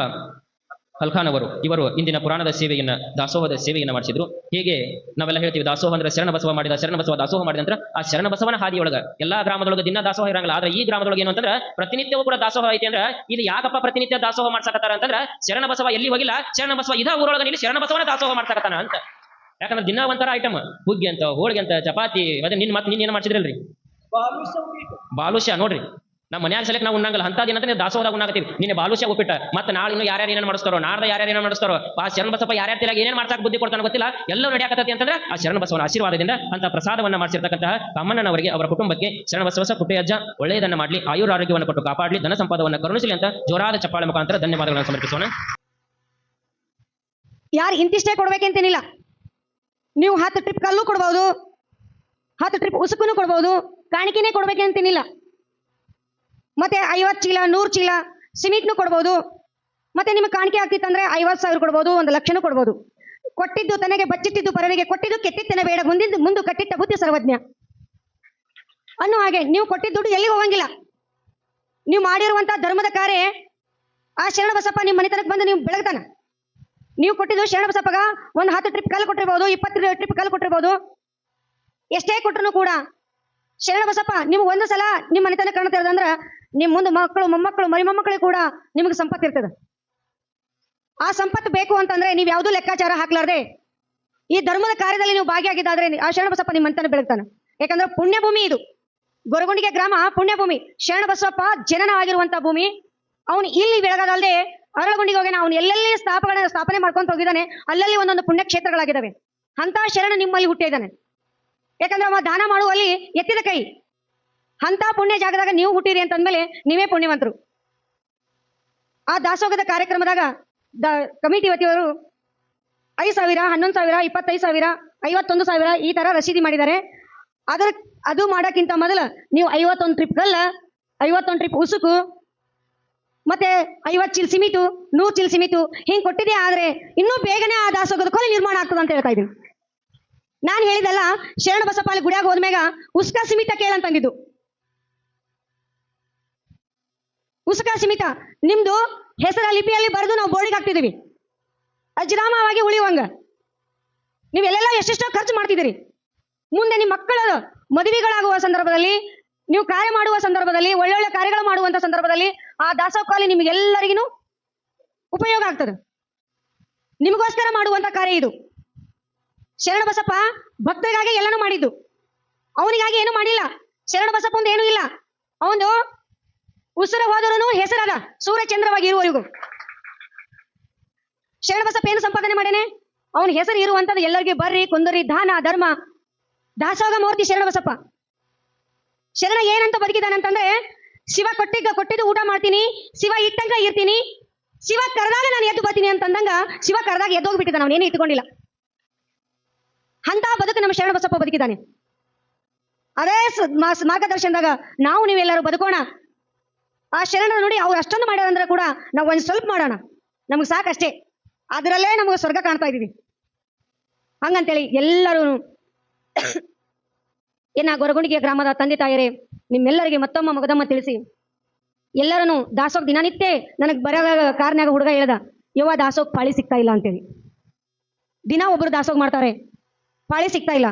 ಹಲ್ಖಾನ್ ಅವರು. ಇವರು ಇಂದಿನ ಪುರಾಣದ ಸೇವೆಯನ್ನ, ದಾಸೋಹದ ಸೇವೆಯನ್ನ ಮಾಡಿಸಿದ್ರು. ಹೇಗೆ ನಾವೆಲ್ಲ ಹೇಳ್ತೀವಿ ದಾಸೋಹ ಅಂದ್ರೆ ಶರಣ ಬಸವ ಮಾಡಿದ, ಶರಣ ಬಸವ ದಾಸೋಹ ಮಾಡಿದ ನಂತರ ಆ ಶರಣ ಬಸವನ ಹಾದಿಯೊಳಗ ಎಲ್ಲಾ ಗ್ರಾಮದೊಳಗೆ ದಿನ ದಾಸೋಹ ಇರಂಗಿಲ್ಲ. ಆದ್ರೆ ಈ ಗ್ರಾಮದೊಳಗೆ ಏನು ಅಂತಂದ್ರೆ ಪ್ರತಿನಿತ್ಯವೂ ಕೂಡ ದಾಸೋಹ ಐತಿ. ಅಂದ್ರೆ ಇದು ಯಾಕಪ್ಪ ಪ್ರತಿನಿತ್ಯ ದಾಸೋಹ ಮಾಡ್ಸಕತ್ತಾರ ಅಂತಂದ್ರೆ ಶರಣ ಬಸವ ಎಲ್ಲಿ ಹೋಗಿಲ್ಲ, ಶರಣ ಬಸವ ಇದ ಊರೊಳಗೆ ನಿಲ್ಲಿ ಶರಣ ಬಸವನ ದಾಸೋಹ ಮಾಡ್ಸಕತ್ತಾನ ಅಂತ. ಯಾಕಂದ್ರೆ ದಿನ ಒಂಥರ ಐಟಮ್, ಹುಗ್ಗಿ ಅಂತ, ಹೋಳಿಗೆ ಅಂತ, ಚಪಾತಿ. ಮತ್ತೆ ನಿನ್ನ ಏನ್ ಮಾಡ್ಸಿದ್ರಲ್ರಿ, ಬಾಲುಷ ನೋಡ್ರಿ. ನಮ್ಮ ಮನ್ಯಾಗ ಸಲಕ್ ನಾವು ಉಣ್ಣಂಗಲ್ಲ ಅಂತ ದಿನ ನೀವು ದಾಸೋಹದಾಗ ಉಣ್ಣಾಕತ್ತೀವಿ. ನಿನ್ನೆ ಬಾಲುಷ್ಯ ಒಪ್ಪಿಟ್ಟ ಮತ್ತೆ ನಾಳೆ ಇನ್ನು ಯಾರ್ಯಾರು ಏನೇನು ಮಾಡಿಸ್ತಾರೋ, ನಾಡ್ದ ಯಾರ್ಯಾರು ಏನೇನು ಮಾಡಿಸ್ತಾರೋ, ಆ ಶರಣ ಬಸಪ್ಪ ಯಾರ್ಯಾರ ತಿಲಾಗ ಏನೇನು ಮಾಡ್ಸಕ್ಕೆ ಬುದ್ಧಿ ಕೊಡ್ತಾನೆ ಗೊತ್ತಿಲ್ಲ, ಎಲ್ಲವೂ ನಡೆಯಕತ್ತೈತಿ ಅಂತಂದ್ರೆ ಆ ಶರಣ ಬಸವನ ಆಶೀರ್ವಾದದಿಂದ ಅಂತ ಪ್ರಸಾದವನ್ನ ಮಾಡಿಸಿರ್ತಕ್ಕಂತಹ ಕಾಮಣ್ಣನವರಿಗೆ ಅವರ ಕುಟುಂಬಕ್ಕೆ ಶರಣ ಬಸವ ಕುಟ್ಟೆಯಜ್ಜ ಒಳ್ಳೆಯದನ್ನ ಮಾಡಲಿ, ಆಯುರ ಆರೋಗ್ಯವನ್ನು ಕೊಟ್ಟು ಕಾಪಾಡಲಿ, ಧನ ಸಂಪದವನ್ನು ಕರುಣಿಸಲಿ ಅಂತ ಜೋರಾದ ಚಪ್ಪಾಳೆ ಮುಖಾಂತರ ಧನ್ಯವಾದಗಳನ್ನು ಸಮರ್ಪಿಸೋಣ. ಯಾರು ಇಂತಿಷ್ಟೇ ಕೊಡ್ಬೇಕಂತೇನಿಲ್ಲ. ನೀವು 10 ಟ್ರಿಪ್ ಕಲ್ಲು ಕೊಡ್ಬೋದು, 10 ಟ್ರಿಪ್ ಉಸುಕುನು ಕೊಡ್ಬೋದು, ಕಾಣಿಕೆನೇ ಕೊಡ್ಬೇಕಂತೇನಿಲ್ಲ. ಮತ್ತೆ 50 ಚೀಲ 100 ಚೀಲ ಸಿಮೆಂಟ್ನು ಕೊಡ್ಬೋದು. ಮತ್ತೆ ನಿಮಗೆ ಕಾಣಿಕೆ ಆಗ್ತಿತ್ತಂದ್ರೆ 50,000 ಕೊಡ್ಬೋದು, 1 ಲಕ್ಷನೂ ಕೊಡ್ಬೋದು. ಕೊಟ್ಟಿದ್ದು ತನಗೆ ಬಚ್ಚಿಟ್ಟಿದ್ದು ಪರನಿಗೆ ಕೊಟ್ಟಿದ್ದು ಕೆಟ್ಟಿತ್ತನ ಬೇಡ ಮುಂದು ಕಟ್ಟಿಟ್ಟ ಬುದ್ಧಿ ಸರ್ವಜ್ಞ ಅನ್ನೋ ಹಾಗೆ ನೀವು ಕೊಟ್ಟಿದ್ದ ದುಡ್ಡು ಎಲ್ಲಿ ಹೋಗಂಗಿಲ್ಲ. ನೀವು ಮಾಡಿರುವಂತಹ ಧರ್ಮದ ಕಾರ್ಯ ಆ ಶರಣ ಬಸಪ್ಪ ನಿಮ್ಮ ಮನೆತನಕ್ಕೆ ಬಂದು ನೀವು ಬೆಳಗ್ತಾನ. ನೀವು ಕೊಟ್ಟಿದ್ದು ಶರಣ ಬಸಪ್ಪಗ ಒಂದು 10 ಟ್ರಿಪ್ ಕಲ್ಲು ಕೊಟ್ಟಿರ್ಬೋದು, 20 ಟ್ರಿಪ್ ಕಲ್ಲು ಕೊಟ್ಟಿರ್ಬೋದು. ಎಷ್ಟೇ ಕೊಟ್ಟರು ಕೂಡ ಶರಣ ಬಸಪ್ಪ ನಿಮ್ಗೆ ಒಂದು ಸಲ ನಿಮ್ಮ ಮನೆತನ ಕಾಣ್ತಿರೋದಂದ್ರ ನಿಮ್ಮ ಮುಂದೆ ಮಕ್ಕಳು ಮೊಮ್ಮಕ್ಕಳು ಮರಿ ಮೊಮ್ಮಕ್ಕಳಿಗೆ ಕೂಡ ನಿಮ್ಗೆ ಸಂಪತ್ತು ಇರ್ತದೆ. ಆ ಸಂಪತ್ತು ಬೇಕು ಅಂತಂದ್ರೆ ನೀವು ಯಾವುದೂ ಲೆಕ್ಕಾಚಾರ ಹಾಕ್ಲಾರ್ದೆ ಈ ಧರ್ಮದ ಕಾರ್ಯದಲ್ಲಿ ನೀವು ಭಾಗಿಯಾಗಿದ್ದಾದ್ರೆ ಆ ಶರಣ ಬಸಪ್ಪ ನಿಮ್ಮ ಮನೆತನ ಬೆಳಗ್ತಾನೆ. ಯಾಕಂದ್ರೆ ಪುಣ್ಯಭೂಮಿ ಇದು. ಗೊರಗುಂಡಿಗೆ ಗ್ರಾಮ ಪುಣ್ಯಭೂಮಿ. ಶರಣ ಬಸಪ್ಪ ಜನನ ಆಗಿರುವಂತ ಭೂಮಿ. ಅವನು ಇಲ್ಲಿ ಬೆಳಗಾದಲ್ಲದೆ ಅರಳಗುಂಡಿಗೆ ಹೋಗಿ ಅವನು ಎಲ್ಲೆಲ್ಲಿ ಸ್ಥಾಪನೆ ಮಾಡ್ಕೊಂತ ಹೋಗಿದ್ದಾನೆ, ಅಲ್ಲಲ್ಲಿ ಒಂದೊಂದು ಪುಣ್ಯ ಕ್ಷೇತ್ರಗಳಾಗಿದ್ದಾವೆ. ಅಂತ ಶರಣ ನಿಮ್ಮಲ್ಲಿ ಹುಟ್ಟಿದ್ದಾನೆ. ಯಾಕಂದ್ರೆ ಅವ ದಾನ ಮಾಡುವಲ್ಲಿ ಎತ್ತಿದ ಕೈ. ಅಂತ ಪುಣ್ಯ ಜಾಗದಾಗ ನೀವು ಹುಟ್ಟಿರಿ ಅಂತಂದ್ಮೇಲೆ ನೀವೇ ಪುಣ್ಯವಂತರು. ಆ ದಾಸೋಗದ ಕಾರ್ಯಕ್ರಮದಾಗ ಕಮಿಟಿ ವತಿಯವರು 5,000, 11,000, 25,000, 51,000 ಈ ತರ ರಸೀದಿ ಮಾಡಿದ್ದಾರೆ. ಅದು ಮಾಡೋಕ್ಕಿಂತ ಮೊದಲು ನೀವು 51 ಟ್ರಿಪ್ ಕಲ್ಲ, 51 ಟ್ರಿಪ್ ಉಸುಕು, ಮತ್ತೆ 50 ಚೀಲ ಸಿಮಿಟು, 100 ಚೀಲ ಸಿಮಿಟು ಹಿಂಗೆ ಕೊಟ್ಟಿದೆ. ಆದ್ರೆ ಇನ್ನೂ ಬೇಗನೆ ಆ ದಾಸೋಗದ ಕೊಲೆ ನಿರ್ಮಾಣ ಆಗ್ತದೆ ಅಂತ ಹೇಳ್ತಾ ಇದ್ದೀನಿ. ನಾನು ಹೇಳಿದಲ್ಲ, ಶರಣ ಬಸಪ್ಪ ಅಲ್ಲಿ ಗುಡಿಯಾಗ ಹೋದ್ಮ್ಯಾಗ ಉಸ್ಕಾ ಸಿಮಿಟ ಕೇಳಂತಂದಿದ್ದು. ಉಸ್ಕಾ ಸಿಮಿಟ ನಿಮ್ದು ಹೆಸರ ಲಿಪಿಯಲ್ಲಿ ಬರೆದು ನಾವು ಬೋರ್ಡಿಗೆ ಹಾಕ್ತಿದೀವಿ, ಅಜ್ರಾಮವಾಗಿ ಉಳಿಯುವಂಗ. ನೀವೆಲ್ಲೆಲ್ಲ ಎಷ್ಟೆಷ್ಟೋ ಖರ್ಚು ಮಾಡ್ತಿದ್ದೀರಿ. ಮುಂದೆ ನಿಮ್ಮ ಮಕ್ಕಳ ಮದುವೆಗಳಾಗುವ ಸಂದರ್ಭದಲ್ಲಿ, ನೀವು ಕಾರ್ಯ ಮಾಡುವ ಸಂದರ್ಭದಲ್ಲಿ, ಒಳ್ಳೊಳ್ಳೆ ಕಾರ್ಯಗಳು ಮಾಡುವಂತ ಸಂದರ್ಭದಲ್ಲಿ ಆ ದಾಸೋಕಾಲಿ ನಿಮಗೆಲ್ಲರಿಗೂ ಉಪಯೋಗ ಆಗ್ತದೆ. ನಿಮಗೋಸ್ಕರ ಮಾಡುವಂತ ಕಾರ್ಯ ಇದು. ಶರಣ ಬಸಪ್ಪ ಭಕ್ತರಿಗಾಗಿ ಎಲ್ಲನೂ ಮಾಡಿದ್ದು, ಅವನಿಗಾಗಿ ಏನು ಮಾಡಿಲ್ಲ. ಶರಣ ಬಸಪ್ಪ ಒಂದು ಏನೂ ಇಲ್ಲ. ಅವನು ಉಸಿರು ಹೋದರೂ ಹೆಸರಾದ ಸೂರ್ಯಚಂದ್ರವಾಗಿ ಇರುವವರೆಗೂ ಶರಣ ಬಸಪ್ಪ ಏನು ಸಂಪಾದನೆ ಮಾಡೇನೆ. ಅವನ ಹೆಸರು ಇರುವಂತದ್ದು ಎಲ್ಲರಿಗೂ ಬರ್ರಿ ಕುಂದರಿ ದಾನ ಧರ್ಮ ದಾಸೋಗ ಮೂರ್ತಿ ಶರಣ ಬಸಪ್ಪ. ಶರಣ ಏನಂತ ಬದುಕಿದಾನಂತಂದ್ರೆ, ಶಿವ ಕೊಟ್ಟಿದ್ದು ಊಟ ಮಾಡ್ತೀನಿ, ಶಿವ ಇಟ್ಟಂಗ ಇರ್ತೀನಿ, ಶಿವ ಕರೆದಾಗ ನಾನು ಎದ್ದು ಬರ್ತೀನಿ ಅಂತಂದಂಗ ಶಿವ ಕರೆದಾಗ ಎದ್ದೋಗ್ಬಿಟ್ಟಿದ್ದಾನೆ. ಅವನೇನು ಇಟ್ಕೊಂಡಿಲ್ಲ. ಅಂತ ಬದುಕು ನಮ್ಮ ಶರಣ ಬಸಪ್ಪ ಬದುಕಿದ್ದಾನೆ. ಅದೇ ಮಾರ್ಗದರ್ಶನದಾಗ ನಾವು ನೀವೆಲ್ಲರೂ ಬದುಕೋಣ. ಆ ಶರಣ ನೋಡಿ ಅವ್ರು ಅಷ್ಟೊಂದು ಮಾಡ್ಯಾರಂದ್ರೆ ಕೂಡ ನಾವು ಒಂದು ಸ್ವಲ್ಪ ಮಾಡೋಣ, ನಮ್ಗೆ ಸಾಕಷ್ಟೇ. ಅದರಲ್ಲೇ ನಮಗೆ ಸ್ವರ್ಗ ಕಾಣ್ತಾ ಇದೀವಿ. ಹಂಗಂತೇಳಿ ಎಲ್ಲರೂ ಗೊರಗುಂಡಿಗೆ ಗ್ರಾಮದ ತಂದೆ ತಾಯರೇ, ನಿಮ್ಮೆಲ್ಲರಿಗೆ ಮತ್ತೊಮ್ಮ ಮಗದಮ್ಮ ತಿಳಿಸಿ, ಎಲ್ಲರನ್ನು ದಾಸೋಗ್ ದಿನನಿತ್ಯ ನನಗೆ ಬರೋ ಕಾರ್ನಾಗ ಹುಡುಗ ಹೇಳ್ದ, ಯವ್ವ ದಾಸೋಗ್ ಪಾಳಿ ಸಿಗ್ತಾ ಇಲ್ಲ ಅಂತೇಳಿ. ದಿನ ಒಬ್ರು ದಾಸೋಗ್ ಮಾಡ್ತಾರೆ, ಪಾಳಿ ಸಿಗ್ತಾ ಇಲ್ಲ.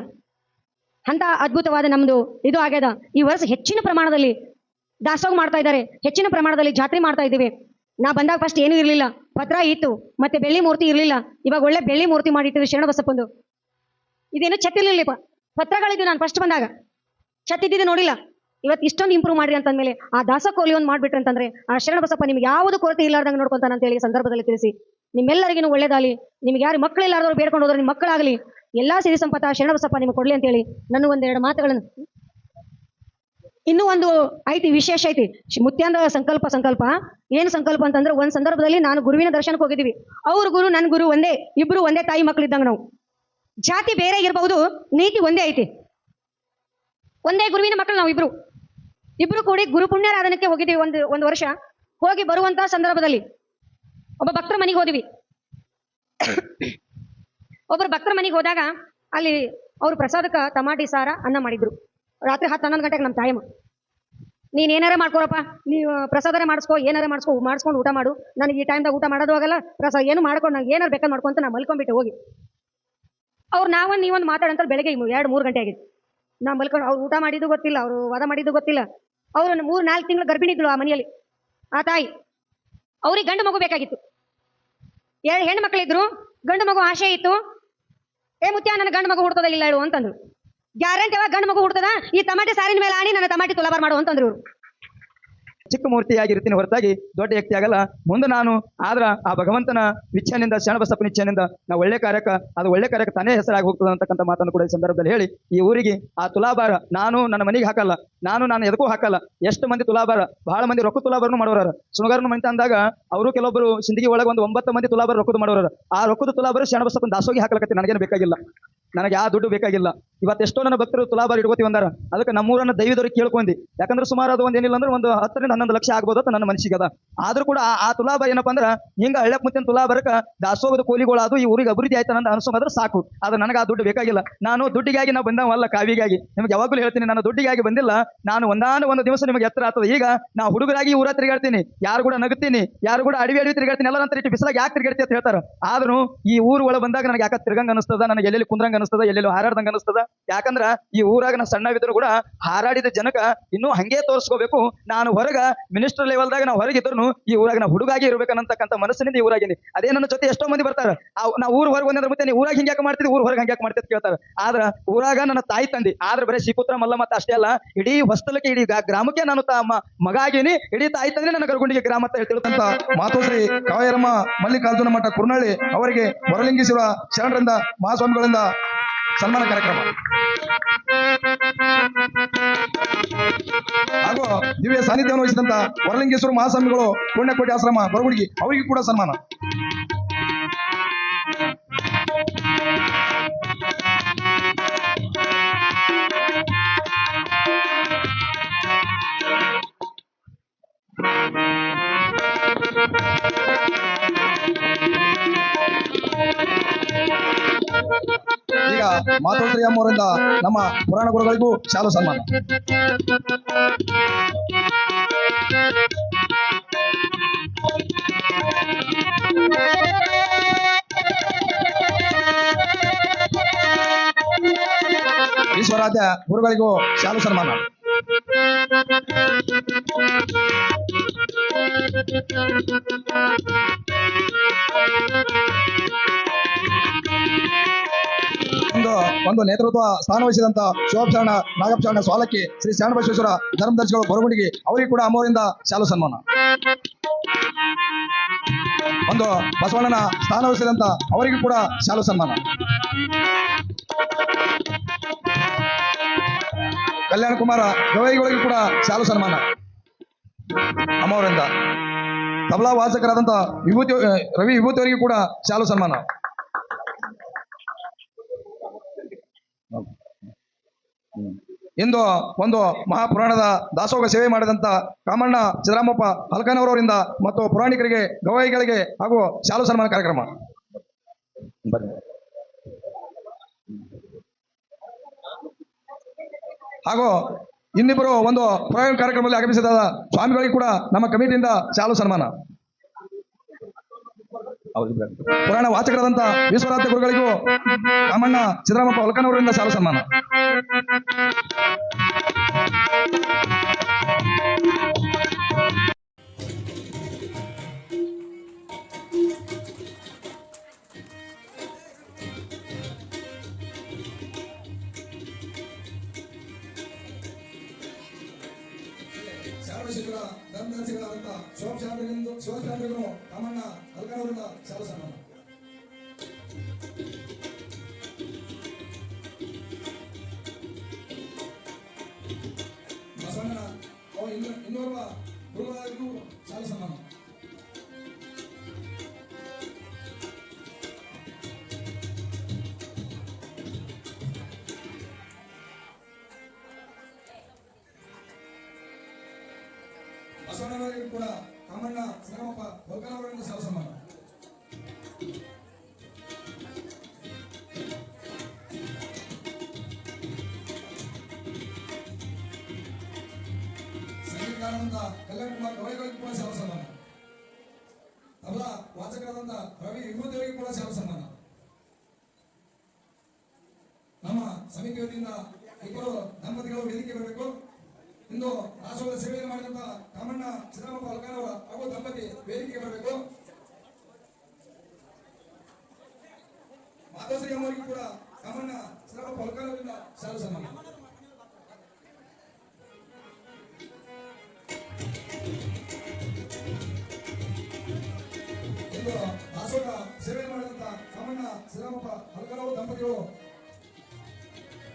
ಅಂತ ಅದ್ಭುತವಾದ ನಮ್ದು ಇದು ಆಗ್ಯದ. ಈ ವರ್ಷ ಹೆಚ್ಚಿನ ಪ್ರಮಾಣದಲ್ಲಿ ದಾಸೋಗ್ ಮಾಡ್ತಾ ಇದ್ದಾರೆ, ಹೆಚ್ಚಿನ ಪ್ರಮಾಣದಲ್ಲಿ ಜಾತ್ರೆ ಮಾಡ್ತಾ ಇದ್ದೀವಿ. ನಾ ಬಂದಾಗ ಫಸ್ಟ್ ಏನೂ ಇರಲಿಲ್ಲ, ಪತ್ರ ಇತ್ತು, ಮತ್ತೆ ಬೆಳ್ಳಿ ಮೂರ್ತಿ ಇರಲಿಲ್ಲ. ಇವಾಗ ಒಳ್ಳೆ ಬೆಳ್ಳಿ ಮೂರ್ತಿ ಮಾಡಿಟ್ಟಿದ್ರು ಶರಣ ಬಸಪ್ಪಂದು. ಇದೇನು ಛತ್ತಿರ್ಲಿಲ್ಲ, ಪತ್ರಗಳಿದ್ದು. ನಾನು ಫಸ್ಟ್ ಬಂದಾಗ ಛತ್ತಿದ್ದು ನೋಡಿಲ್ಲ. ಇವತ್ತು ಇಷ್ಟೊಂದು ಇಂಪ್ರೂವ್ ಮಾಡ್ರಿ ಅಂತಂದ್ಮೇಲೆ ಆ ದಾಸಕೋಲಿ ಒಂದು ಮಾಡ್ಬಿಟ್ರಿ ಅಂತಂದ್ರೆ ಆ ಶರಣ ಬಸಪ್ಪ ನಿಮ್ಗೆ ಯಾವುದು ಕೊರತೆ ಇಲ್ಲಾರ್ದಂಗೆ ನೋಡ್ಕೊಂತಾನ ಅಂತ ಹೇಳಿ ಸಂದರ್ಭದಲ್ಲಿ ತಿಳಿಸಿ, ನಿಮ್ಮೆಲ್ಲರಿಗೂ ಒಳ್ಳೇದಾಗಲಿ. ನಿಮ್ಗೆ ಯಾರು ಮಕ್ಕಳಿಲ್ಲಾರ್ದವ್ರು ಬೇಡ್ಕೊಂಡು ಹೋದ್ರೆ ನಿಮ್ಮ ಮಕ್ಕಳಾಗಲಿ, ಎಲ್ಲಾ ಸಿರಿ ಸಂಪತ್ತ ಶರಣ ಬಸಪ್ಪ ನಿಮ್ಗೆ ಕೊಡ್ಲಿ ಅಂತೇಳಿ ನನ್ನ ಒಂದೆರಡು ಮಾತುಗಳನ್ನು. ಇನ್ನೂ ಒಂದು ಐತಿ, ವಿಶೇಷ ಐತಿ. ಮುತ್ಯಾಂದ ಸಂಕಲ್ಪ ಏನು ಸಂಕಲ್ಪ ಅಂತಂದ್ರೆ, ಒಂದ್ ಸಂದರ್ಭದಲ್ಲಿ ನಾನು ಗುರುವಿನ ದರ್ಶನಕ್ಕೆ ಹೋಗಿದ್ದೀವಿ. ಅವ್ರ ಗುರು ನನ್ನ ಗುರು ಒಂದೇ, ಇಬ್ರು ಒಂದೇ ತಾಯಿ ಮಕ್ಕಳಿದ್ದಂಗ. ನಾವು ಜಾತಿ ಬೇರೆ ಇರಬಹುದು, ನೀತಿ ಒಂದೇ ಐತಿ. ಒಂದೇ ಗುರುವಿನ ಮಕ್ಕಳು ನಾವು ಇಬ್ರು ಕೂಡಿ ಗುರು ಪುಣ್ಯಾರಾಧನಕ್ಕೆ ಹೋಗಿದ್ದೀವಿ. ಒಂದು ವರ್ಷ ಹೋಗಿ ಬರುವಂತಹ ಸಂದರ್ಭದಲ್ಲಿ ಒಬ್ಬ ಭಕ್ತರ ಮನೆಗೆ ಹೋದಿವಿ. ಒಬ್ಬರು ಭಕ್ತರ ಮನೆಗೆ ಹೋದಾಗ ಅಲ್ಲಿ ಅವ್ರು ಪ್ರಸಾದಕ್ಕೆ ಟಮಾಟಿ ಸಾರ ಅನ್ನ ಮಾಡಿದ್ರು. ರಾತ್ರಿ 10-11 ಗಂಟೆಗೆ ನಮ್ಮ ಟೈಮ್. ನೀನ್ ಏನಾರ ಮಾಡ್ಕೊಳಪ್ಪ, ನೀವು ಪ್ರಸಾದನೇ ಮಾಡಿಸ್ಕೊ, ಏನಾರ ಮಾಡಿಸ್ಕೊಂಡು ಊಟ ಮಾಡು, ನನಗೆ ಈ ಟೈಮ್ದಾಗ ಊಟ ಮಾಡೋದು ಆಗಲ್ಲ, ಪ್ರಸಾದ ಏನು ಮಾಡ್ಕೊಂಡು ನಂಗೆ ಏನಾರು ಬೇಕಾದ್ರೆ ಮಾಡ್ಕೊಂತ ನಾ ಮಲ್ಕೊಂಡ್ಬಿಟ್ಟೆ ಹೋಗಿ. ಅವ್ರು ನೀವೊಂದು ಮಾತಾಡಂತ ಬೆಳಗ್ಗೆ 2-3 ಗಂಟೆ ಆಗಿತ್ತು. ನಾ ಮಲ್ಕೊಂಡು, ಅವ್ರು ಊಟ ಮಾಡಿದ್ದು ಗೊತ್ತಿಲ್ಲ, ಅವರು ವಾದ ಮಾಡಿದ್ದು ಗೊತ್ತಿಲ್ಲ. ಅವ್ರು 3-4 ತಿಂಗಳು ಗರ್ಭಿಣಿ ಇದ್ಳು ಆ ಮನೆಯಲ್ಲಿ. ಆ ತಾಯಿ ಅವ್ರಿಗೆ ಗಂಡು ಮಗು ಬೇಕಾಗಿತ್ತು. 2 ಹೆಣ್ಣು ಮಕ್ಕಳಿದ್ರು, ಗಂಡು ಮಗು ಆಶೆ ಇತ್ತು. ಮುತ್ಯ ನನ್ನ ಗಂಡು ಮಗು ಹುಡ್ತದ ಇಲ್ಲ ಹೇಳು ಅಂತಂದ್ರು. ಗ್ಯಾರಂಟಿ ಯಾವಾಗ ಗಂಡು ಮಗು ಹುಡ್ತದ, ಈ ಟಮಾಟೆ ಸಾರಿನ ಮೇಲೆ ಆಣಿ ನನ್ನ ಟಮಾಟಿ ತುಲಾಬಾರ್ ಮಾಡು ಅಂತಂದ್ರು ಇವರು. ಚಿಕ್ಕ ಮೂರ್ತಿಯಾಗಿರ್ತೀನಿ ಹೊರತಾಗಿ ದೊಡ್ಡ ವ್ಯಕ್ತಿ ಆಗಲ್ಲ. ಮುಂದೆ ನಾನು ಆದ್ರ ಆ ಭಗವಂತನ ಇಚ್ಛೆನಿಂದ, ಶರಣಬಸಪ್ಪನ ಇಚ್ಛೆನಿಂದ ನಾವು ಒಳ್ಳೆ ಕಾರ್ಯಕ್ಕೆ, ಅದು ಒಳ್ಳೆ ಕಾರ್ಯಕ್ಕೆ ತಾನೇ ಹೆಸರಾಗಿ ಹೋಗ್ತದೆ ಅಂತಕ್ಕಂಥ ಮಾತನ್ನು ಕೂಡ ಈ ಸಂದರ್ಭದಲ್ಲಿ ಹೇಳಿ, ಈ ಊರಿಗೆ ಆ ತುಲಾಭಾರ ನಾನು ನನ್ನ ಮನೆಗೆ ಹಾಕಲ್ಲ, ನಾನು ಎದಕ್ಕೂ ಹಾಕಲ್ಲ. ಎಷ್ಟು ಮಂದಿ ತುಲಾಭಾರ, ಬಹಳ ಮಂದಿ ರೊಕ್ಕ ತುಲಾಭಾರನು ಮಾಡೋರ. ಸುಣಗಾರನ ಮಂತ ಅಂದಾಗ ಅವರು ಕೆಲವೊಬ್ಬರು ಸಿಂದಗಿ ಒಳಗೆ ಒಂದು 9 ಮಂದಿ ತುಲಾಭಾರ ರೊಕ್ಕದ ಮಾಡೋರ. ಆ ರೊಕ್ಕದ ತುಲಾಭಾರ ಶರಣಬಸಪ್ಪನ ದಾಸೋಗಿ ಹಾಕಲಕತ್ತಿ, ನನಗೇನು ಬೇಕಾಗಿಲ್ಲ, ನನಗೆ ಆ ದುಡ್ಡು ಬೇಕಾಗಿಲ್ಲ. ಇವತ್ತೆಷ್ಟೋ ನನ್ನ ಭಕ್ತರು ತುಲಾಭಾರ ಇಟ್ಕೋತೀವಿ ಅಂದಾರ. ಅದಕ್ಕೆ ನಮ್ಮೂರನ್ನ ದೈವದವ್ರಿಗೆ ಕೇಳ್ಕೊಂಡಿ, ಯಾಕಂದ್ರೆ ಸುಮಾರು ಅದು ಒಂದೇನಿಲ್ಲ ಅಂದ್ರೆ ಒಂದು 10 ರಿಂದ 11 ಲಕ್ಷ ಆಗ್ಬೋದು ಅಂತ ನನ್ನ ಮನಸ್ಸಿಗೆ ಅದ. ಆದ್ರೂ ಕೂಡ ಆ ತುಲಾಭಾರ ಏನಪ್ಪಾ ಅಂದ್ರೆ ಹಿಂಗ ಹಳ್ಳ್ಯಾಕ್ ಮುತ್ತಿನ ತುಲಾಭಾರಕ್ಕೆ ದಾಸೋಗದ ಕೂಲಿಗಳು ಅದು ಈ ಊರಿಗೆ ಅಭಿವೃದ್ಧಿ ಆಯ್ತಾನ ಅಂತ ಅನ್ಸೋದ್ರೆ ಸಾಕು. ಆದ್ರೆ ನನಗೆ ಆ ದುಡ್ಡು ಬೇಕಾಗಿಲ್ಲ. ನಾನು ದುಡ್ಡಿಗಾಗಿ ನಾವು ಬಂದವಲ್ಲ, ಕಾವಿಗಾಗಿ. ನಿಮ್ಗೆ ಯಾವಾಗಲೂ ಹೇಳ್ತೀನಿ, ನಾನು ದುಡ್ಡಿಗಾಗಿ ಬಂದಿಲ್ಲ. ನಾನು ಒಂದು ದಿವಸ ನಿಮಗೆ ಎತ್ತರ ಆಗ್ತದೆ. ಈಗ ನಾ ಹುಡುಗರಾಗಿ ಊರ ತಿರುಗಾಡ್ತೀನಿ, ಯಾರು ಕೂಡ ನಗುತ್ತೀನಿ, ಯಾರು ಕೂಡ ಅಡವಿ ತಿರುಗಾಡ್ತೀನಿ, ಎಲ್ಲ ನಂತರ ಇಟ್ಟು ಬಿಸಿಲಾಗಿ ಯಾಕೆ ತಿರುಗಾಡ್ತಿ ಅಂತ ಹೇಳ್ತಾರೆ. ಆದ್ರೂ ಈ ಊರು ಒಳಗೆ ಬಂದಾಗ ನನಗೆ ಯಾಕೆ ತಿರ್ಗಂಗ ಅನಿಸ್ತದ, ನನಗೆ ಎಲ್ಲೆಲ್ಲಿ ಕುಂದ್ರಂಗ ಅನಿಸ್ತದ, ಎಲ್ಲೆಲ್ಲಿ ಹಾರಾಡ್ದಂಗ ಅನಿಸ್ತದ. ಯಾಕಂದ್ರ ಈ ಊರಾಗ ನಾ ಸಣ್ಣವಿದ್ರು ಕೂಡ ಹಾರಾಡಿದ ಜನಕ ಇನ್ನೂ ಹಂಗೆ ತೋರಿಸ್ಕೋಬೇಕು. ನಾನು ಹೊರಗ ಮಿನಿಸ್ಟರ್ ಲೆವೆಲ್ದಾಗ ನಾವು ಹೊರಗಿದ್ರು ಈ ಊರಾಗ ನಾ ಹುಡುಗಾಗಿ ಇರ್ಬೇಕನ್ನತಕ್ಕಂಥ ಮನಸ್ಸಿನಿಂದ ಈ ಊರಾಗಿನಿ. ಅದೇ ನನ್ನ ಜೊತೆ ಎಷ್ಟೋ ಮಂದಿ ಬರ್ತಾರೆ, ನಾ ಊರ್ ಹೊರಗೆ ಬಂದ್ರೆ ಮತ್ತೆ ನೀವು ಊರಾಗ ಹಿಂಗ್ಯಾಕೆ ಮಾಡ್ತಿದ್ವಿ, ಊರ್ ಹೊರಗೆ ಹಂಗ್ಯಾಕೆ ಮಾಡ್ತಿದ್ ಕೇಳ್ತಾರೆ. ಆದ್ರ ಊರಾಗ ನನ್ನ ತಾಯಿ ತಂದಿ, ಆದ್ರೆ ಬರೀ ಶ್ರೀಪುತ್ರ ಮಲ್ಲ ಮತ್ತೆ ಅಷ್ಟೇ ಅಲ್ಲ, ಇಡೀ ಹೊಸ್ತಲಕ್ಕೆ, ಇಡೀ ಗ್ರಾಮಕ್ಕೆ ನಾನು ಮಗ ಆಗಿನಿ. ಇಡೀ ತಾಯಿ ತಂದ್ರೆ ನನ್ನ ಗರ್ಗುಂಡಿಗೆ ಗ್ರಾಮ ಅಂತ ಹೇಳ್ತಿರುತ್ತಂತ ಮಾತೋಶ್ರೀ ಕಾವೇರಮ್ಮ ಮಲ್ಲಿಕಾರ್ಜುನ ಮಠ ಕುರ್ನಳ್ಳಿ ಅವರಿಗೆ ವರಲಿಂಗೇಶ್ವರ ಶರಣರಿಂದ ಮಹಾಸ್ವಾಮಿಗಳಿಂದ ಸನ್ಮಾನ ಕಾರ್ಯಕ್ರಮ ಹಾಗೂ ದಿವ್ಯ ಸಾನ್ನಿಧ್ಯವನ್ನು ವಹಿಸಿದಂತ ವರಲಿಂಗೇಶ್ವರ ಮಹಾಸ್ವಾಮಿಗಳು ಪುಣ್ಯಕೋಟಿ ಆಶ್ರಮ ಬರಗುಡಿಗೆ ಅವರಿಗೆ ಕೂಡ ಸನ್ಮಾನ. ಈಗ ಮಾತೋಶ್ರೀ ಅಮ್ಮವರಿಂದ ನಮ್ಮ ಪುರಾಣ ಗುರುಗಳಿಗೂ ಶಾಲು ಸನ್ಮಾನ. ಈಶ್ವರಾಧ್ಯ ಗುರುಗಳಿಗೂ ಶಾಲು ಸನ್ಮಾನ. ಒಂದು ನೇತೃತ್ವ ಸ್ಥಾನ ವಹಿಸಿದಂತ ಶೋಭಶರಣ ನಾಗಪಶರಣ ಸ್ವಾಲಕ್ಕಿ ಶ್ರೀ ಶರಣಬಸವೇಶ್ವರ ಧರ್ಮದರ್ಶಿಗಳು ಬರಗುಡಿಗೆ ಅವರಿಗೆ ಕೂಡ ಅಮ್ಮವರಿಂದ ಶಾಲು ಸನ್ಮಾನ. ಒಂದು ಬಸವಣ್ಣನ ಸ್ಥಾನ ವಹಿಸಿದಂತ ಅವರಿಗೂ ಕೂಡ ಶಾಲು ಸನ್ಮಾನ. ಕಲ್ಯಾಣ ಕುಮಾರ ಗವೈಗಳಿಗೂ ಕೂಡ ಶಾಲು ಸನ್ಮಾನ ಅಮ್ಮವರಿಂದ. ತಬಲಾ ವಾಚಕರಾದಂತ ರವಿ ವಿಭೂತಿ ಅವರಿಗೂ ಕೂಡ ಶಾಲು ಸನ್ಮಾನ. ಇಂದು ಒಂದು ಮಹಾಪುರಾಣದ ದಾಸೋಹ ಸೇವೆ ಮಾಡಿದಂತ ಕಾಮಣ್ಣ ಸಿದ್ದರಾಮಪ್ಪ ಹಲ್ಕನವರವರಿಂದ ಮತ್ತು ಪುರಾಣಿಕರಿಗೆ ಗವಾಯಿಗಳಿಗೆ ಹಾಗೂ ಶಾಲು ಸನ್ಮಾನ ಕಾರ್ಯಕ್ರಮ. ಹಾಗೂ ಇನ್ನಿಬ್ಬರು ಒಂದು ಪುರಾಣ ಕಾರ್ಯಕ್ರಮದಲ್ಲಿ ಆಗಮಿಸಿದ ಸ್ವಾಮಿಗಳಿಗೆ ಕೂಡ ನಮ್ಮ ಕಮಿಟಿಯಿಂದ ಶಾಲು ಸನ್ಮಾನ. ಪುರಾಣ ವಾಚಕರಾದಂತ ವಿಶ್ವರಾಧ್ಯ ಗುರುಗಳಿಗೂ ಕಾಮಣ್ಣ ಸಿದ್ದರಾಮಪ್ಪ ಹೊಲ್ಕನವರಿಂದ ಶಾಲು ಸನ್ಮಾನ. ಧರ್ಮದರ್ಶಿಗಳಾದಂತ ಶಿವಶಾಂತರಿಗೂ ಕಾಮಣ್ಣ ಹಲ್ಕನವರಿಂದ ಶಾಲು ಸನ್ಮಾನ. ಬಸವಣ್ಣನ ಇನ್ನೋರ್ವ ಗುರುಗಳಿಗೂ ಶಾಲು ಸನ್ಮಾನ. ಬಸವಣ್ಣನವರಿಗೂ ಕೂಡ ಕಾಮಣ್ಣ ಸಿದ್ದರಾಮಪ್ಪ ಹೊಲ್ಕನವರಿಂದ ಶಾಲು ಸನ್ಮಾನ. ಸಂಗೀತಗಾರರಾದಂತ ಕಲ್ಯಾಣ ಕುಮಾರ್ ಗವೈಗಳಿಗೂ ಕೂಡ ಶಾಲು ಸನ್ಮಾನ. ತಬಲಾ ವಾಚಕರಾದಂತ ರವಿ ವಿಭೂತಿ ಅವರಿಗೂ ಕೂಡ ಶಾಲು ಸನ್ಮಾನ. ನಮ್ಮ ಸಮಿತಿ ವತಿಯಿಂದ ಇಬ್ಬರು ದಂಪತಿಗಳು ವೇದಿಕೆ ಬರಬೇಕು. ಇಂದು ದಾಸೋಹದ ಸೇವೆಯನ್ನು ಮಾಡಿದಂತ ಕಾಮಣ್ಣ ಸಿದ್ದರಾಮಪ್ಪ ಹಲ್ಕನವರ ಹಾಗೂ ದಂಪತಿ ವೇದಿಕೆಗೆ ಬರಬೇಕು. ಮಾತೋಶ್ರೀ ಅಮ್ಮವರಿಗೂ ಕೂಡ ಕಾಮಣ್ಣ ಸಿದ್ದರಾಮಪ್ಪ ಹಲ್ಕನವರಿಂದ ಶಾಲು ಸನ್ಮಾನ.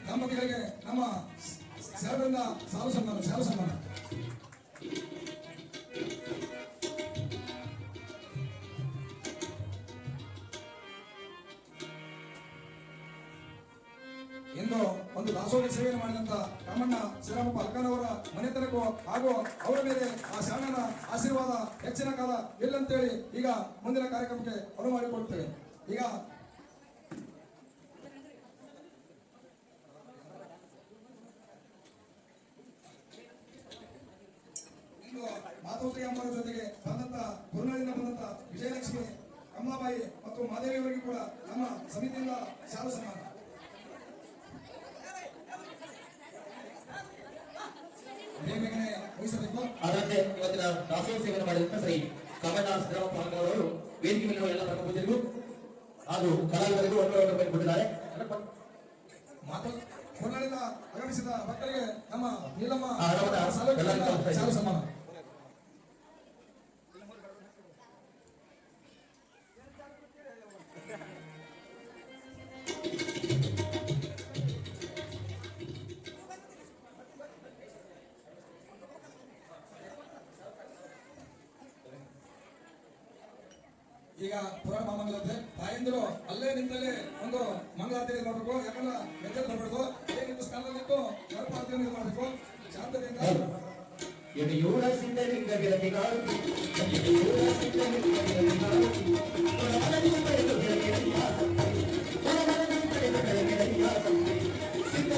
ದಂಪತಿಗಳಿಗೆ ನಮ್ಮ ಶರಣರಿಂದ ಸಾಲು ಸನ್ಮಾನ. ಎಂದು ಒಂದು ದಾಸೋಹ ಸೇವೆಯನ್ನು ಮಾಡಿದಂತ ಕಾಮಣ್ಣ ಶ್ರೀರಾಮಪ್ಪ ಅಲ್ಕಾನವರ ಮನೆತನಕ್ಕೂ ಹಾಗೂ ಅವರ ಮೇಲೆ ಆ ಶರಣನ ಆಶೀರ್ವಾದ ಹೆಚ್ಚಿನ ಕಾಲ ಇಲ್ಲಂತೇಳಿ ಈಗ ಮುಂದಿನ ಕಾರ್ಯಕ್ರಮಕ್ಕೆ ಅನುವು ಮಾಡಿಕೊಡ್ತೇವೆ. ಈಗ ಇಂದು ಮಾತೋಶ್ರೀ ಅಮ್ಮರ ಜೊತೆಗೆ ಬಂದಂತ ಗುರುನಾಳಿಂದ ಬಂದಂತ ವಿಜಯಲಕ್ಷ್ಮಿ ಕಮಲಾಬಾಯಿ ಮತ್ತು ಮಾದೇವಿಯವರಿಗೂ ಕೂಡ ನಮ್ಮ ಸಮಿತಿಯಿಂದ ಶಾಲು ಸನ್ಮಾನ. ಅದರಂತೆ ಇವತ್ತಿನ ದಾಸೋಹ ಸೇವೆಯನ್ನು ಮಾಡಿದಂತ ಶ್ರೀ ಕಾಮಣ್ಣ ಶ್ರೀರಾಮಪ್ಪ ಅವರು ವೇದಿಕೆ ಮೇಲೆ ಎಲ್ಲ ಪ್ರಮುಖ ಪೂಜೆಗಳು ಹಾಗೂ ಕಲಾವಿದರಿಗೂ 100 ರೂಪಾಯಿ ಕೊಟ್ಟಿದ್ದಾರೆ. ಹೊರನಾಡಿಂದ ಆಗಮಿಸಿದ ಭಕ್ತರಿಗೆ ನಮ್ಮ ನೀಲಮ್ಮ ಹಣವನ್ನು ಶಾಲು ಸನ್ಮಾನ. ಈಗ ಪುರಾಣ ಮಂಗಳಾರತಿ ತಾಯಂದಿರು ಅಲ್ಲೇ ನಿಂತಲ್ಲೇ ಒಂದು ಮಂಗಳಾರತಿ ಮಾಡಬೇಕು. ಯಾಕಂದ್ರೆ ಮೆಚ್ಚಲ್ ಬರಬೇಕು. ಏನಿತ್ತು ಸ್ಥಾನದಲ್ಲಿತ್ತು ಗರ್ಭಾರತಿಯನ್ನು ಮಾಡಬೇಕು. ಶಾಂತತೆಯಿಂದ ಎಡೆಯೂರ ಸಿದ್ಧಲಿಂಗ ಗೆಳತಿಗಾರು ಸಿದ್ಧ